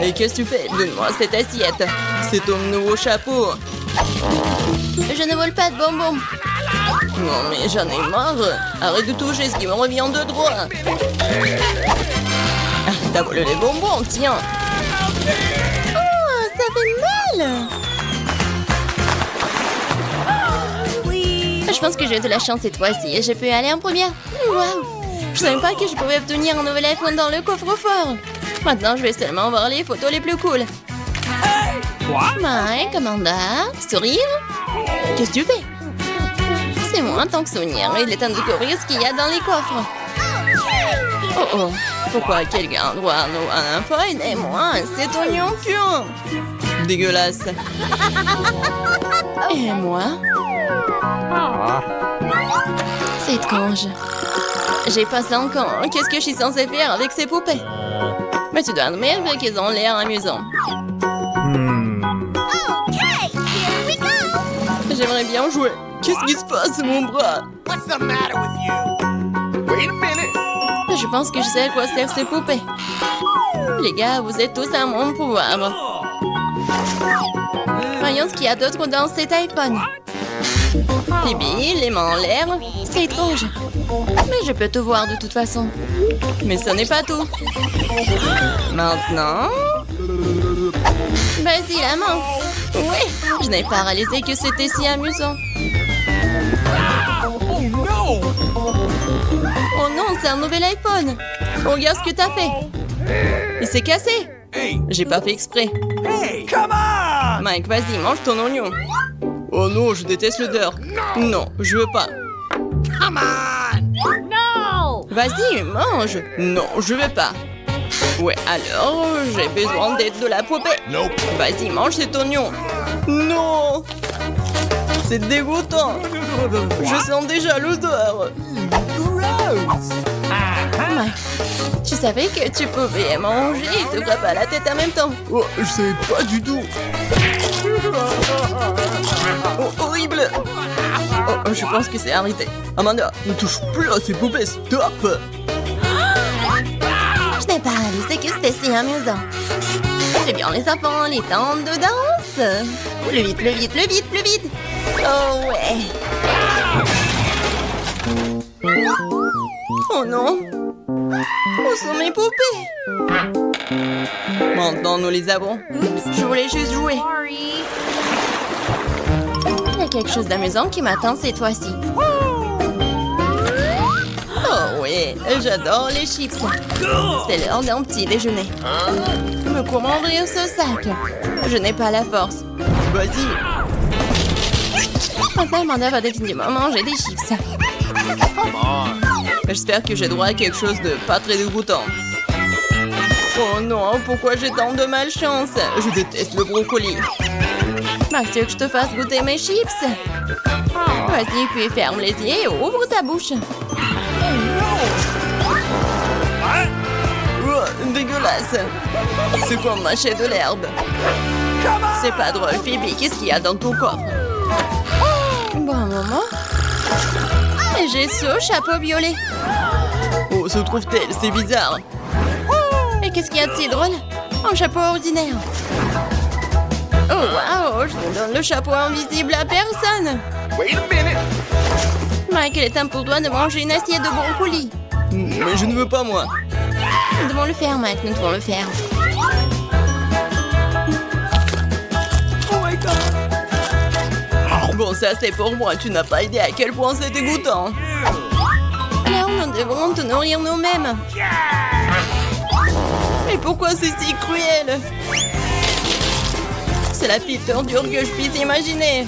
Et qu'est-ce que tu fais? Donne-moi cette assiette. C'est ton nouveau chapeau. Je ne vole pas de bonbons. Non mais j'en ai marre. Arrête de toucher ce qui me revient de droit. Ah, t'as volé les bonbons, tiens. Oh, ça fait mal. Je pense que j'ai de la chance cette fois-ci et je peux aller en première. Waouh! Je savais pas que je pouvais obtenir un nouvel iPhone dans le coffre-fort. Maintenant, je vais seulement voir les photos les plus cool. Mike, Amanda, sourire. Qu'est-ce que tu fais? C'est moi en tant que souvenir. Il est temps de découvrir ce qu'il y a dans les coffres. Oh oh, pourquoi quelqu'un doit avoir un iPhone et moi, c'est oignon pur. Dégueulasse. Et moi? C'est étrange. J'ai pas 5 ans. Qu'est-ce que je suis censée faire avec ces poupées? Mais tu dois admettre qu'elles ont l'air amusantes. J'aimerais bien jouer. Qu'est-ce qui se passe, mon bras? What's the matter with you? Wait a minute. Je pense que je sais à quoi servent ces poupées. Les gars, vous êtes tous à mon pouvoir. Voyons ce qu'il y a d'autre dans cet iPhone. Bibi, les mains en l'air. C'est étrange. Mais je peux te voir de toute façon. Mais ce n'est pas tout. Maintenant... Vas-y, la main. Oui, je n'ai pas réalisé que c'était si amusant. Oh no! Oh non, c'est un nouvel iPhone. Regarde ce que t'as fait. Il s'est cassé. Hey, J'ai pas fait exprès. hey, come on! Mike, vas-y, mange ton oignon. Oh non, je déteste l'odeur. Non, je veux pas. Come on! Vas-y, mange. Non, je veux pas. Ouais, alors, j'ai besoin d'aide de la poupée. Nope. Vas-y, mange cet oignon. Non! C'est dégoûtant. Je sens déjà l'odeur. Gross! Ouais. Tu savais que tu pouvais manger et te frapper à la tête en même temps. Oh, je savais pas du tout. Oh, horrible. Oh, je pense que c'est arrêté. Amanda, ne touche plus à ces poupées, stop! Je n'ai pas réalisé que c'était si amusant. Très bien les enfants, les temps de danse. Plus vite, plus vite, plus vite, plus vite. Oh ouais. Oh non. Où sont mes poupées? Maintenant, nous les avons. Oups, je voulais juste jouer. Il y a quelque chose d'amusant qui m'attend cette fois-ci. Oh oui, j'adore les chips. C'est l'heure d'un petit déjeuner. Mais comment ouvrir ce sac? Je n'ai pas la force. Vas-y. Maintenant, Amanda va définitivement manger des chips. J'espère que j'ai droit à quelque chose de pas très dégoûtant. Oh non, pourquoi j'ai tant de malchance? Je déteste le brocoli. Max, tu veux que je te fasse goûter mes chips? Vas-y, puis ferme les yeux et ouvre ta bouche. Oh, dégueulasse. C'est comme mâcher de l'herbe. C'est pas drôle, Phoebe. Qu'est-ce qu'il y a dans ton corps? Bon moment. Et j'ai ce chapeau violet. Oh, se trouve-t-elle? C'est bizarre. Et qu'est-ce qu'il y a de si drôle? Un chapeau ordinaire. Oh waouh, je ne donne le chapeau invisible à personne. Wait a minute. Mike, il est temps pour toi de manger une assiette de brocoli. Mais je ne veux pas, moi. Nous devons le faire, Mike, nous devons le faire. Bon, ça c'est pour moi. Tu n'as pas idée à quel point c'est dégoûtant. Là, nous devons te nourrir nous-mêmes. Mais pourquoi c'est si cruel? C'est la pire torture que je puisse imaginer.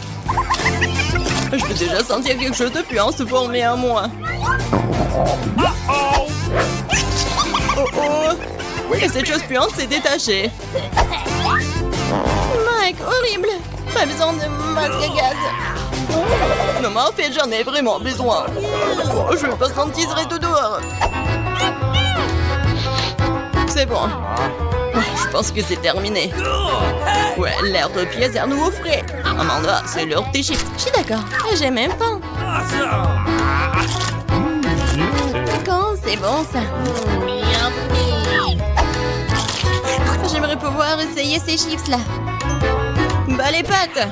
Je peux déjà sentir quelque chose de puant se former en moi. Oh oh! Et cette chose puante s'est détachée. Mike, horrible. Pas besoin de masque à gaz. Non mais en fait j'en ai vraiment besoin. Oh, je veux pas sentir tout dehors. C'est bon. Je pense que c'est terminé. Ouais, l'air de pièce est à nouveau frais. Amanda, c'est l'heure de tes chips. Je suis d'accord. J'ai même faim. Quand c'est bon ça. J'aimerais pouvoir essayer ces chips là. Bah les pâtes.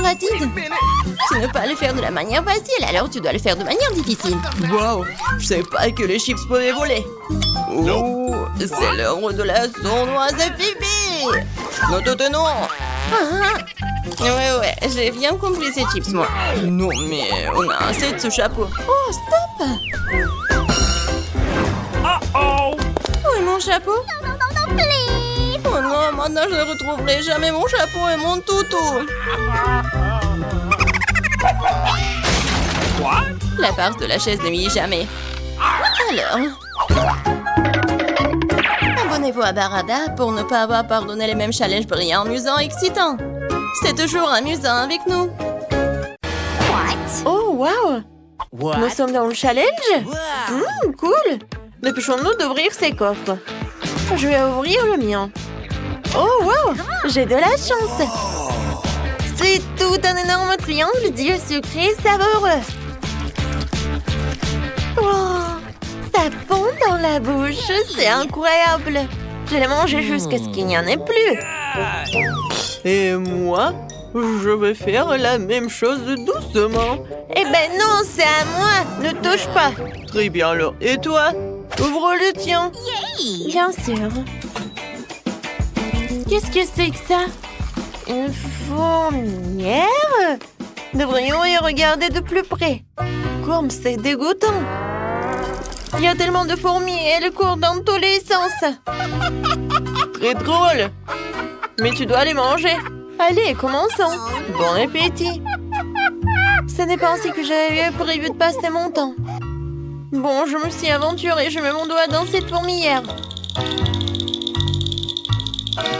Ratide, tu ne peux pas le faire de la manière facile, alors tu dois le faire de manière difficile. Waouh, je savais pas que les chips pouvaient voler. Oh, c'est l'heure de la sournoise Phoebe. Non, non. Ouais, j'ai bien compris ces chips, moi. Non, mais on a assez de ce chapeau. Oh, stop! Où est mon chapeau? Oh non, maintenant je ne retrouverai jamais mon chapeau et mon toutou. La part de la chaise ne m'y est jamais. Alors, abonnez-vous à Barada pour ne pas avoir pardonné les mêmes challenges brillants, amusants et excitants. C'est toujours amusant avec nous. Oh, wow! Nous sommes dans le challenge? Cool! Dépêchons-nous d'ouvrir ces coffres. Je vais ouvrir le mien. Oh, wow! J'ai de la chance! C'est tout un énorme triangle d'yeux sucrés savoureux. Oh, ça fond dans la bouche, c'est incroyable. Je l'ai mangé jusqu'à ce qu'il n'y en ait plus. Et moi, je vais faire la même chose doucement. Eh ben non, c'est à moi. Ne touche pas. Très bien alors. Et toi? Ouvre le tien. Bien sûr. Qu'est-ce que c'est que ça? Une fourmilière? Devrions y regarder de plus près. Comme c'est dégoûtant. Il y a tellement de fourmis et elles courent dans tous les sens. Très drôle. Mais tu dois les manger. Allez, commençons. Bon appétit. Ce n'est pas ainsi que j'avais prévu de passer mon temps. Bon, je me suis aventurée. Je mets mon doigt dans cette fourmilière.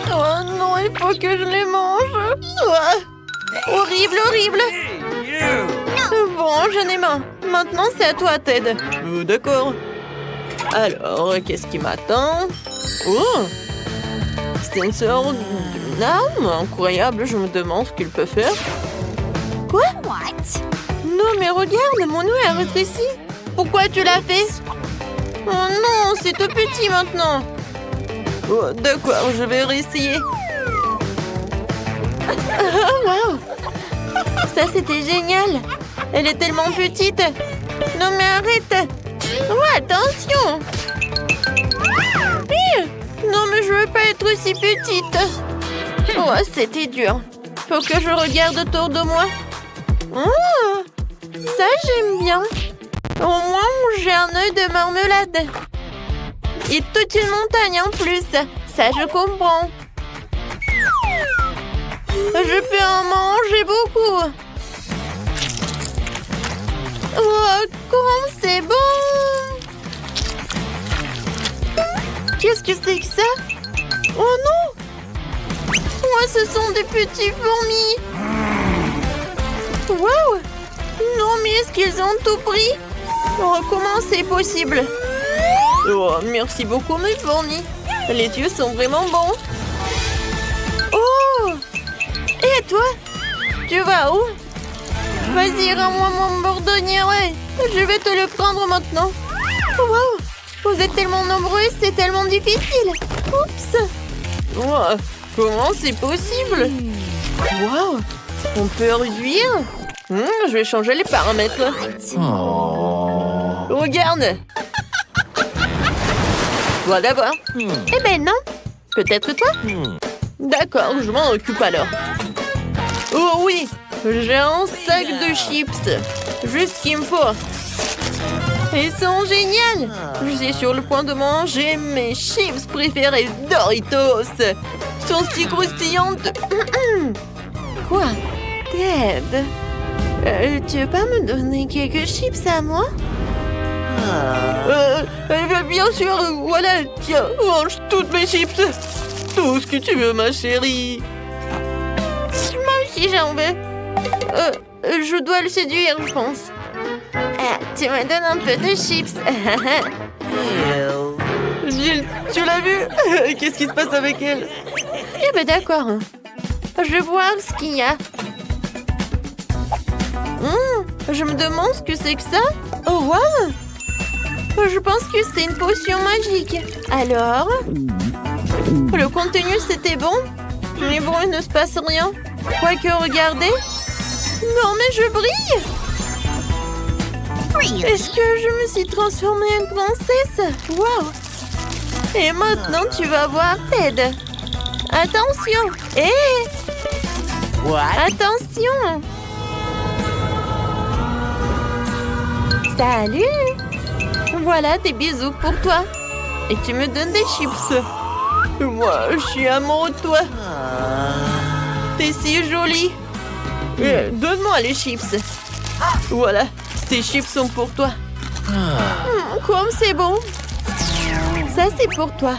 Oh non, il faut que je les mange. Oh, horrible, horrible. Bon, je n'ai marre. Maintenant, c'est à toi, Ted. D'accord. Alors, qu'est-ce qui m'attend? Oh! C'est une sorte d'une arme incroyable, je me demande ce qu'il peut faire. Quoi? What? Non, mais regarde, mon nœud a rétréci. Pourquoi tu l'as fait? Oh non, c'est tout petit maintenant. Oh, d'accord, je vais réessayer. Oh, wow! Ça, c'était génial. Elle est tellement petite. Non, mais arrête. Oh, attention. Non, mais je veux pas être aussi petite. Oh, c'était dur. Faut que je regarde autour de moi. Oh, ça, j'aime bien. Au moins, j'ai un œil de marmelade. Et toute une montagne en plus. Ça, je comprends. Je peux en manger beaucoup. Oh, comme c'est bon! Qu'est-ce que c'est que ça? Oh non! Oh, ce sont des petits fourmis! Wow! Non, mais est-ce qu'ils ont tout pris? Oh, comment c'est possible? Oh, merci beaucoup, mes fourmis. Les yeux sont vraiment bons. Oh! Et toi? Tu vas où? Vas-y, rends-moi mon bordonnier, ouais. Je vais te le prendre maintenant. Wow! Vous êtes tellement nombreux, c'est tellement difficile. Oups! Oh, comment c'est possible? Wow! On peut réduire? Je vais changer les paramètres. Regarde! Voilà, voir. Eh ben non! Peut-être toi? D'accord, je m'en occupe alors. Oh oui! J'ai un sac de chips. Juste ce qu'il me faut. Ils sont géniaux. Je suis sur le point de manger mes chips préférés Doritos. Ils sont si croustillantes. Quoi? Ted? Tu veux pas me donner quelques chips à moi? Bien sûr, voilà. Tiens, mange toutes mes chips. Tout ce que tu veux, ma chérie. Moi aussi, j'en veux. Je dois le séduire, je pense. Tu me donnes un peu de chips. Gilles, tu l'as vu? Qu'est-ce qui se passe avec elle? Eh ben d'accord. Je vais voir ce qu'il y a. Je me demande ce que c'est que ça. Oh, wow! Je pense que c'est une potion magique. Alors? Le contenu, c'était bon? Mais bon, il ne se passe rien. Quoique, regardez. Non, mais je brille! Est-ce que je me suis transformée en princesse? Wow! Et maintenant, tu vas voir Ted. Attention! Hé! Attention! Salut! Voilà des bisous pour toi. Et tu me donnes des chips. Moi, je suis amoureux de toi. T'es si jolie. Donne-moi les chips. Voilà, ces chips sont pour toi. Comme c'est bon. Ça, c'est pour toi.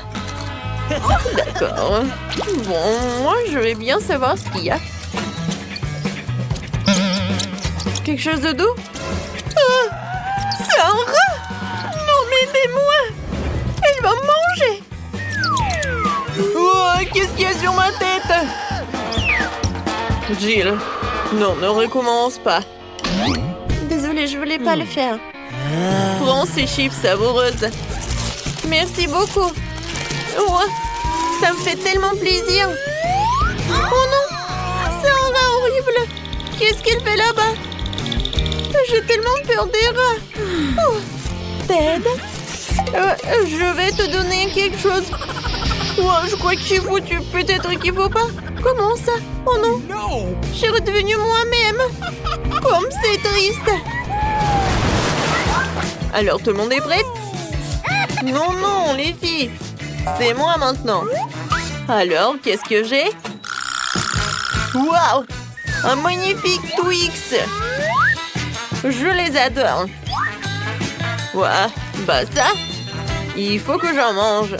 D'accord. Bon, moi, je vais bien savoir ce qu'il y a. Quelque chose de doux? C'est un rat! Non, mais aidez-moi! Elle va me manger! Oh, qu'est-ce qu'il y a sur ma tête? Jill, non, ne recommence pas. Désolée, je voulais pas le faire. Prends ces chips savoureuses. Merci beaucoup. Oh, ça me fait tellement plaisir. Oh non, c'est un rat horrible. Qu'est-ce qu'il fait là-bas? J'ai tellement peur des rats. Oh, Ted, je vais te donner quelque chose. Oh, je crois qu'il faut, peut-être qu'il faut pas. Comment ça? Oh non, je suis redevenue moi-même. Comme c'est triste. Alors, tout le monde est prêt? Non, non, les filles. C'est moi maintenant. Alors, qu'est-ce que j'ai? Waouh! Un magnifique Twix. Je les adore. Ouah, bah ça, il faut que j'en mange.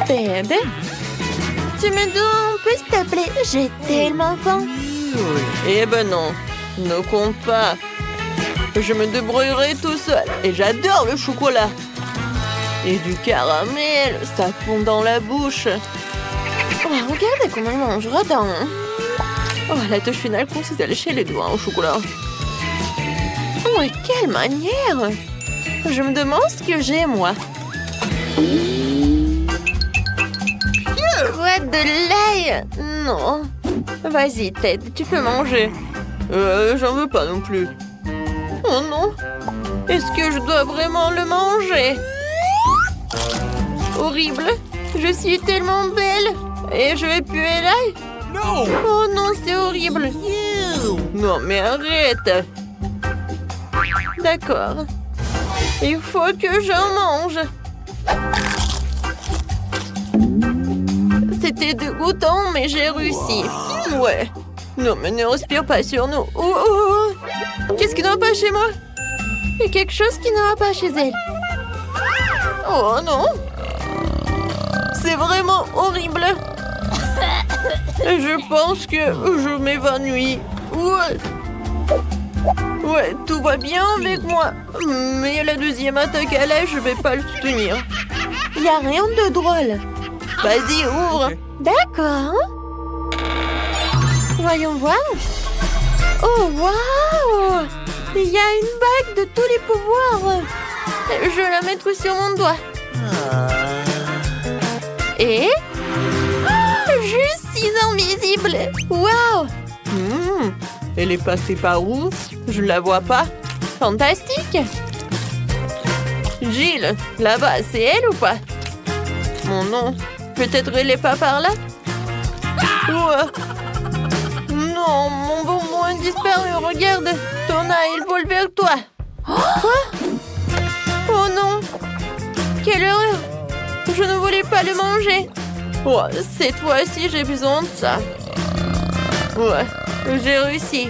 Bébé, tu me donnes un peu, s'il te plaît? J'ai tellement faim. Eh ben non, ne compte pas. Je me débrouillerai tout seul. Et j'adore le chocolat. Et du caramel, ça fond dans la bouche. Oh, regardez comment il mange, radin. Oh, la touche finale consiste à lécher les doigts au chocolat. Oh, et quelle manière! Je me demande ce que j'ai, moi. Quoi, de l'ail? Non. Vas-y, Ted, tu peux manger. J'en veux pas non plus. Oh non. Est-ce que je dois vraiment le manger? Horrible. Je suis tellement belle. Et je vais puer l'ail. No! Oh non, c'est horrible. Non, mais arrête. D'accord. Il faut que j'en mange. C'était dégoûtant, mais j'ai réussi. Ouais. Non, mais ne respire pas sur nous. Oh. Qu'est-ce qui ne va pas chez moi? Il y a quelque chose qui ne va pas chez elle. Oh non. C'est vraiment horrible. Je pense que je m'évanouis. Ouais, tout va bien avec moi. Mais la deuxième attaque à l'ail, je vais pas le soutenir. Il n'y a rien de drôle. Vas-y, ouvre. D'accord. Voyons voir. Oh, waouh! Il y a une bague de tous les pouvoirs. Je vais la mettre sur mon doigt. Et... je suis invisible. Waouh! Elle est passée par où? Je la vois pas. Fantastique! Jill, là-bas, c'est elle ou pas? Mon nom. Peut-être elle est pas par là? Non, mon bonbon a disparu. Regarde, ton œil, il vole vers toi. Quoi? Oh non! Quelle horreur! Je ne voulais pas le manger. Oh, cette fois-ci, j'ai besoin de ça. Ouais, j'ai réussi.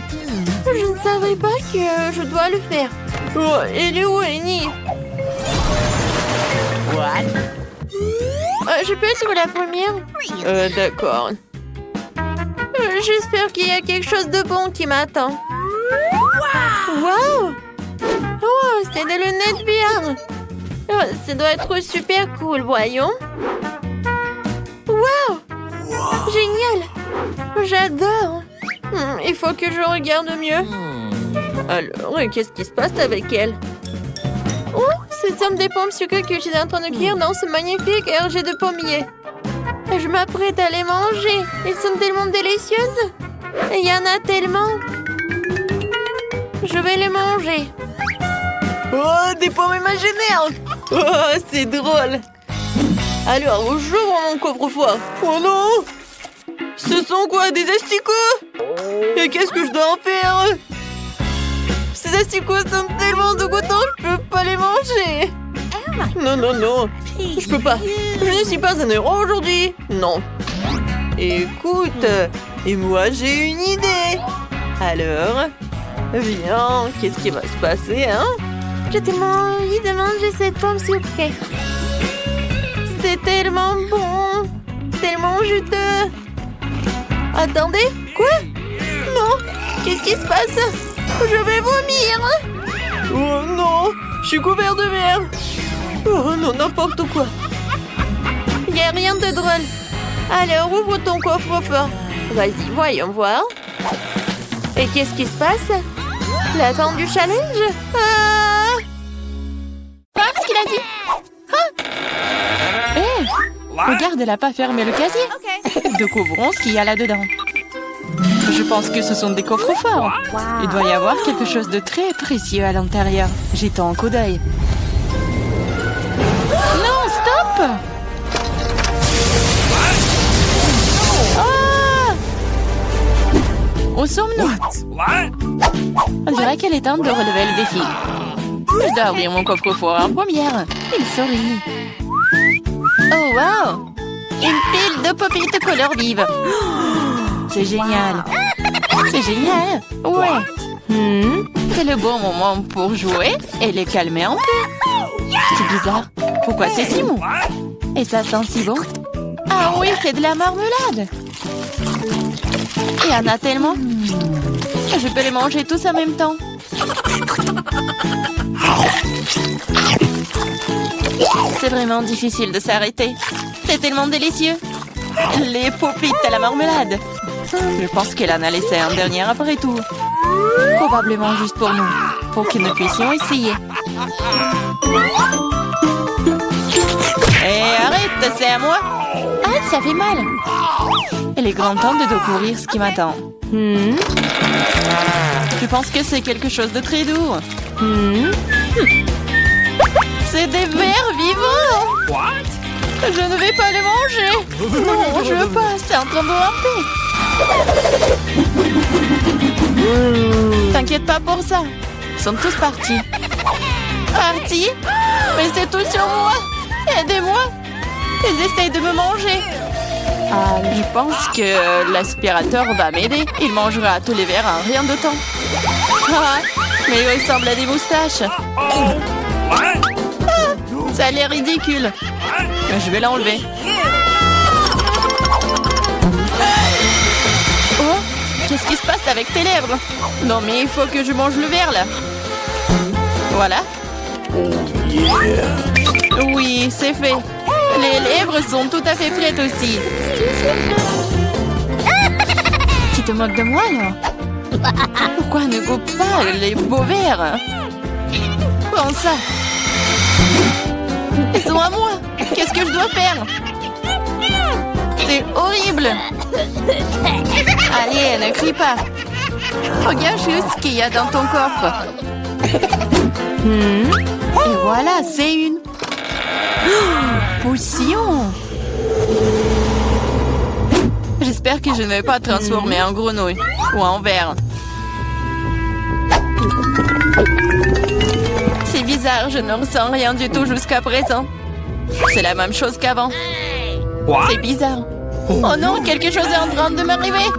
Je ne savais pas que je dois le faire. Oh, elle est où, Annie? Je peux être la première? D'accord. J'espère qu'il y a quelque chose de bon qui m'attend. Wow! Oh, c'est des lunettes VR. Oh, ça doit être super cool, voyons. Wow! Génial! J'adore! Il faut que je regarde mieux. Alors, qu'est-ce qui se passe avec elle? Oh, ce sont des pommes sucrées que je suis en train de cuire dans ce magnifique RG de pommier. Je m'apprête à les manger. Elles sont tellement délicieuses. Et il y en a tellement. Je vais les manger. Oh, des pommes imaginaires! Oh, c'est drôle! Alors, j'ouvre mon coffre-fort. Oh non! Ce sont quoi, des asticots? Et qu'est-ce que je dois en faire? Ces asticots sont tellement dégoûtants, je peux pas les manger. Non. Je peux pas. Je ne suis pas un héros aujourd'hui. Non. Écoute, et moi j'ai une idée. Alors, viens, qu'est-ce qui va se passer, hein? J'ai tellement envie de manger cette pomme sucrée. C'est tellement bon, tellement juteux. Attendez, quoi? Non, qu'est-ce qui se passe? Je vais vomir. Oh non, je suis couvert de merde. Oh non, n'importe quoi. Il n'y a rien de drôle. Alors, ouvre ton coffre-fort. Vas-y, voyons voir. Et qu'est-ce qui se passe? La fin du challenge? Qu'est-ce qu'il a dit? Regarde, elle n'a pas fermé le casier. Découvrons ce qu'il y a là-dedans. Je pense que ce sont des coffres forts. Il doit y avoir quelque chose de très précieux à l'intérieur. Jetons un coup d'œil. Non, stop! Ah! Où sommes-nous? On dirait qu'elle est temps de relever le défi. Je dois ouvrir mon coffre-fort en première. Il sourit. Oh, wow! Une pile de pop-it couleur vive. C'est génial. C'est génial. Ouais. C'est le bon moment pour jouer et les calmer un peu. C'est bizarre. Pourquoi c'est si mou? Et ça sent si bon. Ah oui, c'est de la marmelade. Il y en a tellement. Je peux les manger tous en même temps. C'est vraiment difficile de s'arrêter. C'est tellement délicieux. Les popites à la marmelade. Je pense qu'elle en a laissé un dernier après tout. Probablement juste pour nous, pour que nous puissions essayer. Hé, arrête, c'est à moi. Ah, ça fait mal. Il est grand temps de découvrir ce qui m'attend. Je pense que c'est quelque chose de très doux. C'est des vers vivants. Je ne vais pas les manger. Non, je veux pas, c'est en train de ramper. T'inquiète pas pour ça. Ils sont tous partis. Partis? Mais c'est tout sur moi. Aidez-moi. Ils essayent de me manger. Je pense que l'aspirateur va m'aider. Il mangera tous les verres en rien de temps. Ah, mais il ressemble à des moustaches. Ça a l'air ridicule. Mais je vais l'enlever. Oh, qu'est-ce qui se passe avec tes lèvres? Non, mais il faut que je mange le verre, là. Voilà. Oui, c'est fait. Les lèvres sont tout à fait prêtes aussi. Tu te moques de moi, là? Pourquoi ne coupe pas les beaux verres? Prends ça. Ils sont à moi. Qu'est-ce que je dois faire? C'est horrible. Allez, ne crie pas. Regarde juste ce qu'il y a dans ton coffre. Et voilà, c'est une potion. J'espère que je ne vais pas transformer en grenouille ou en ver. C'est bizarre, je ne ressens rien du tout jusqu'à présent. C'est la même chose qu'avant. C'est bizarre. Oh non, quelque chose est en train de m'arriver.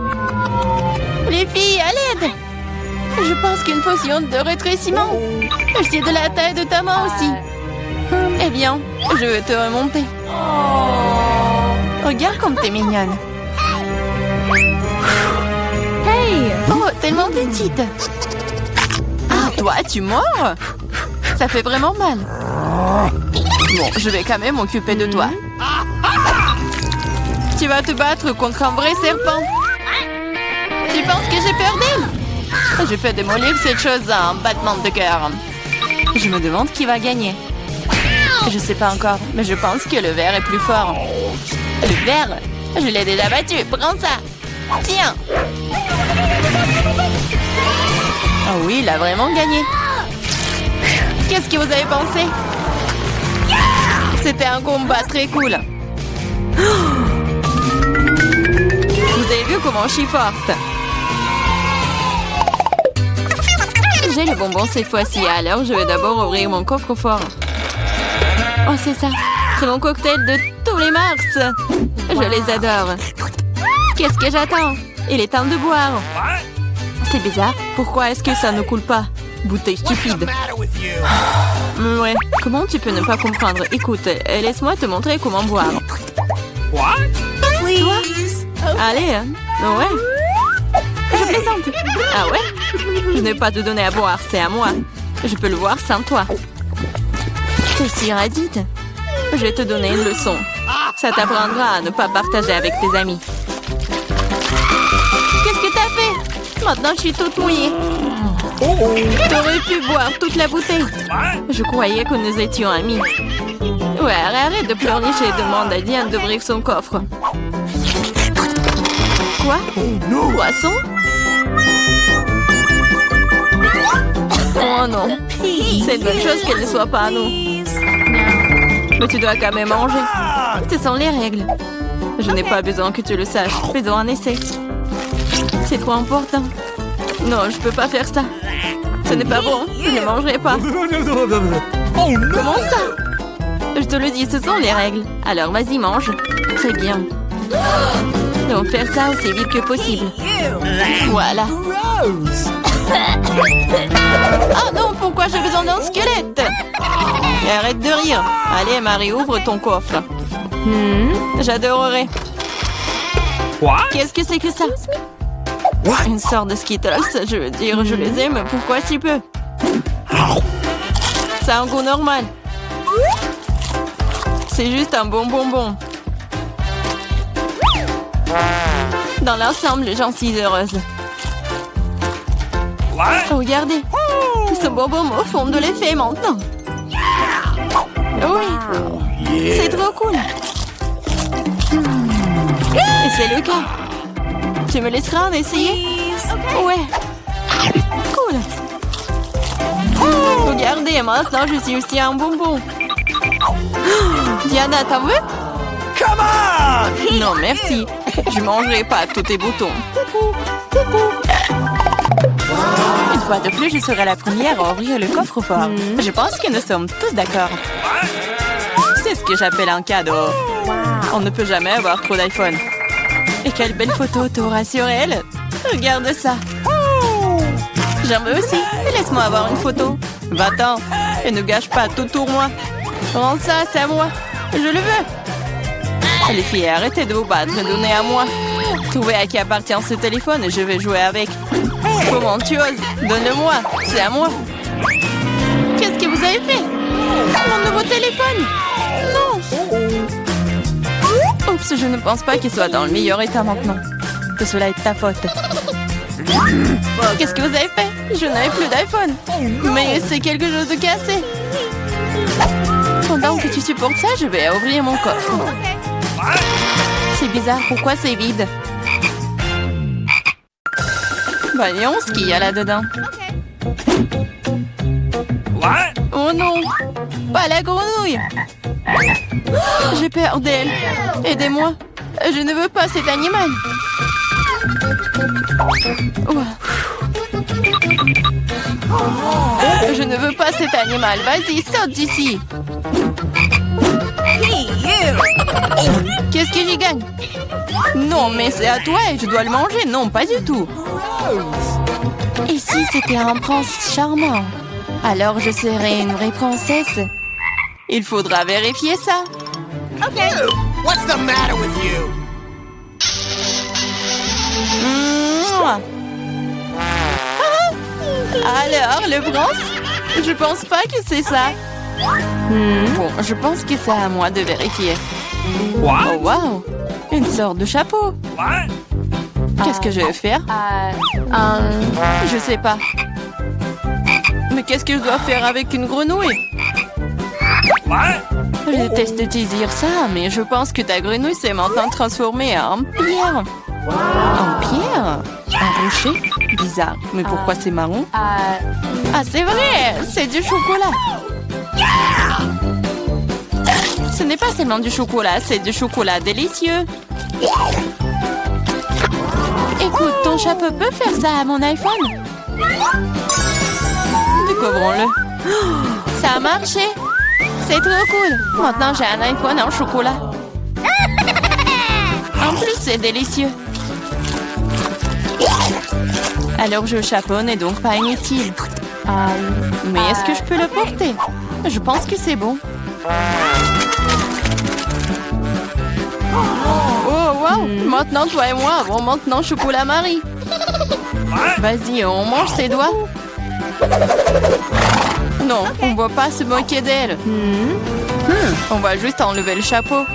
Les filles, à l'aide. Je pense qu'une potion de rétrécissement. C'est de la taille de ta main aussi. Eh bien, je vais te remonter. Regarde comme t'es mignonne. Hey! Oh, tellement petite. Ah, toi, tu mords? Ça fait vraiment mal. Bon, je vais quand même m'occuper de toi. Tu vas te battre contre un vrai serpent. Tu penses que j'ai peur d'elle? Je peux démolir cette chose à un battement de cœur. Je me demande qui va gagner. Je sais pas encore, mais je pense que le ver est plus fort. Le ver? Je l'ai déjà battu. Prends ça. Tiens. Oh oui, il a vraiment gagné. Qu'est-ce que vous avez pensé? C'était un combat très cool. Vous avez vu comment je suis forte? J'ai le bonbon cette fois-ci, alors je vais d'abord ouvrir mon coffre-fort. Oh, c'est ça. C'est mon cocktail de tous les mars. Je les adore. Qu'est-ce que j'attends? Il est temps de boire. C'est bizarre. Pourquoi est-ce que ça ne coule pas? Bouteille stupide. Ouais. Comment tu peux ne pas comprendre? Écoute, laisse-moi te montrer comment boire. Toi? Allez, hein? Ouais. Je plaisante. Ah ouais? Je n'ai pas te donner à boire, c'est à moi. Je peux le voir sans toi. T'es si radite. Je vais te donner une leçon. Ça t'apprendra à ne pas partager avec tes amis. Qu'est-ce que t'as fait? Maintenant, je suis toute mouillée. T'aurais pu boire toute la bouteille. Je croyais que nous étions amis. Ouais, arrête de pleurnicher et demande à Diane d'ouvrir son coffre. Quoi? Poisson? Oh non. C'est une bonne chose qu'elle ne soit pas à nous. Mais tu dois quand même manger. Ce sont les règles. Je n'ai pas besoin que tu le saches. Faisons un essai. C'est trop important. Non, je peux pas faire ça. Ce n'est pas bon. Je ne mangerai pas. Comment ça? Je te le dis, ce sont les règles. Alors vas-y, mange. Très bien. Donc faire ça aussi vite que possible. Voilà. Oh non, pourquoi j'ai besoin d'un squelette? Et arrête de rire. Allez, Marie, ouvre ton coffre. J'adorerais. Qu'est-ce que c'est que ça? Une sorte de Skittles, je veux dire, je les aime, pourquoi si peu? Ça a un goût normal. C'est juste un bon bonbon. Dans l'ensemble, j'en suis heureuse. Regardez, ce bonbon au fond de l'effet maintenant. Oui, c'est trop cool. Et c'est le cas. Tu me laisseras en essayer? Ouais. Cool. Regardez, maintenant je suis aussi un bonbon. Diana, t'en veux? Come on! Non, merci. Je mangerai pas tous tes boutons. Une fois de plus, je serai la première à ouvrir le coffre-fort. Je pense que nous sommes tous d'accord. C'est ce que j'appelle un cadeau. On ne peut jamais avoir trop d'iPhone. Et quelle belle photo t'auras sur elle. Regarde ça. J'en veux aussi. Laisse-moi avoir une photo. Va-t'en. Et ne gâche pas tout pour moi. Rends ça, c'est à moi. Je le veux. Les filles, arrêtez de vous battre. Donnez à moi. Trouvez à qui appartient ce téléphone et je vais jouer avec. Comment tu oses? Donne-le-moi. C'est à moi. Qu'est-ce que vous avez fait? Mon nouveau téléphone? Non. Oups, je ne pense pas qu'il soit dans le meilleur état maintenant. Que cela est ta faute. Qu'est-ce que vous avez fait? Je n'avais plus d'iPhone. Mais c'est quelque chose de cassé. Pendant que tu supportes ça, je vais ouvrir mon coffre. C'est bizarre, pourquoi c'est vide? Voyons ce qu'il y a là-dedans. Oh non, pas la grenouille. J'ai peur d'elle. Aidez-moi. Je ne veux pas cet animal. Je ne veux pas cet animal. Vas-y, saute d'ici. Qu'est-ce que j'y gagne? Non, mais c'est à toi et je dois le manger. Non, pas du tout. Et si c'était un prince charmant? Alors je serais une vraie princesse. Il faudra vérifier ça. What's the matter with you? Mouah. Alors, le prince? Je pense pas que c'est ça. Bon, je pense que c'est à moi de vérifier. Oh, wow! Une sorte de chapeau. Qu'est-ce que je vais faire? Je sais pas. Mais qu'est-ce que je dois faire avec une grenouille? Je déteste te dire ça, mais je pense que ta grenouille s'est maintenant transformée en pierre. En pierre? Un rocher? Bizarre. Mais pourquoi c'est marron? Ah, c'est vrai! C'est du chocolat! Ce n'est pas seulement du chocolat, c'est du chocolat délicieux. Écoute, ton chapeau peut faire ça à mon iPhone? Découvrons-le. Ça a marché! C'est trop cool! Maintenant, j'ai un iPhone en chocolat. En plus, c'est délicieux. Alors, je chapeau n'est donc pas inutile. Mais est-ce que je peux le porter? Je pense que c'est bon. Oh, wow! Maintenant, toi et moi avons maintenant chocolat Marie. Vas-y, on mange ses doigts. Non, on ne va pas se moquer d'elle. On va juste enlever le chapeau.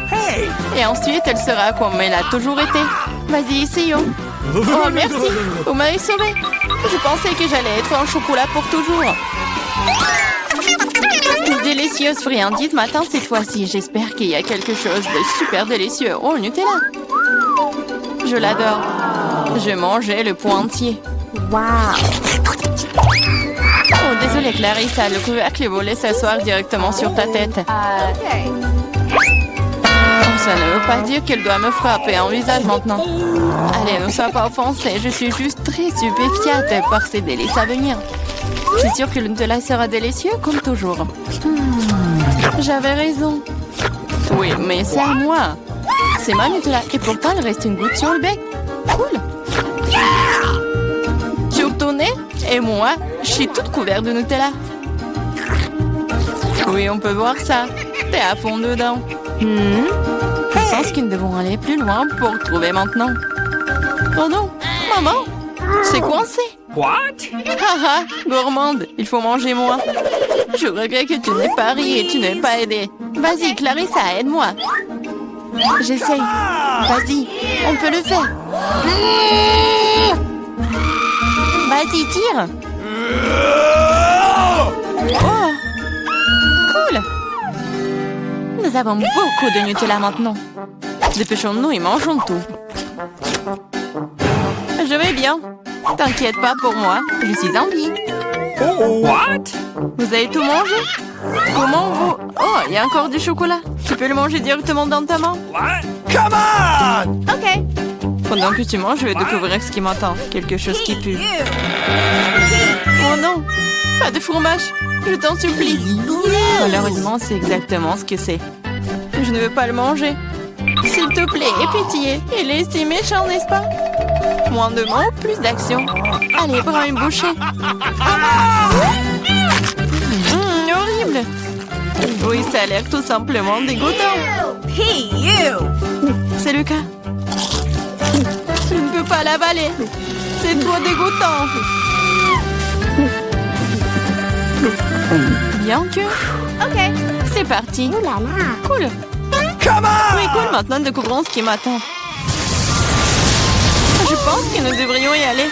Et ensuite, elle sera comme elle a toujours été. Vas-y, essayons. Oh, merci. Vous m'avez sauvé. Je pensais que j'allais être en chocolat pour toujours. Une délicieuse friandise m'attend cette fois-ci. J'espère qu'il y a quelque chose de super délicieux. Oh, Nutella. Je l'adore. Je mangeais le pot entier. Oh, désolée Clarissa, le couvercle est volé s'asseoir directement sur ta tête. Ça ne veut pas dire qu'elle doit me frapper en visage maintenant. Allez, ne sois pas offensée, je suis juste très stupéfiante par ces délices à venir. Je suis sûre que le Nutella sera délicieux comme toujours. J'avais raison. Oui, mais c'est à moi. C'est ma Nutella et pourtant il reste une goutte sur le bec. Cool. Sur ton nez et moi, je suis toute couverte de Nutella. Oui, on peut voir ça. T'es à fond dedans. Je pense qu'ils devront aller plus loin pour trouver maintenant. Oh non, maman, C'est coincé. What? Haha, gourmande, il faut manger moins. Je regrette que tu n'aies pas ri et tu n'aies pas aidé. Vas-y, Clarissa, aide-moi. J'essaye. Vas-y, on peut le faire. Vas-y, tire. Oh, cool. Nous avons beaucoup de Nutella maintenant. Dépêchons-nous et mangeons tout. Je vais bien. T'inquiète pas pour moi, je suis en vie. What? Vous avez tout mangé? Comment vous... Oh, il y a encore du chocolat. Tu peux le manger directement dans ta main? What? Come on! Ok. Pendant que tu manges, je vais découvrir ce qui m'attend. Quelque chose qui pue. Oh non! Pas de fromage! Je t'en supplie! Malheureusement, c'est exactement ce que c'est. Je ne veux pas le manger. S'il te plaît, aie pitié. Il est si méchant, n'est-ce pas? Moins de mots, plus d'action. Allez, prends une bouchée. Horrible! Oui, ça a l'air tout simplement dégoûtant. C'est le cas. Je ne peux pas l'avaler. C'est trop dégoûtant. Bien que... Ok, c'est parti. Cool. Come on! Oui, cool. Maintenant, découvrons ce qui m'attend. Je pense que nous devrions y aller.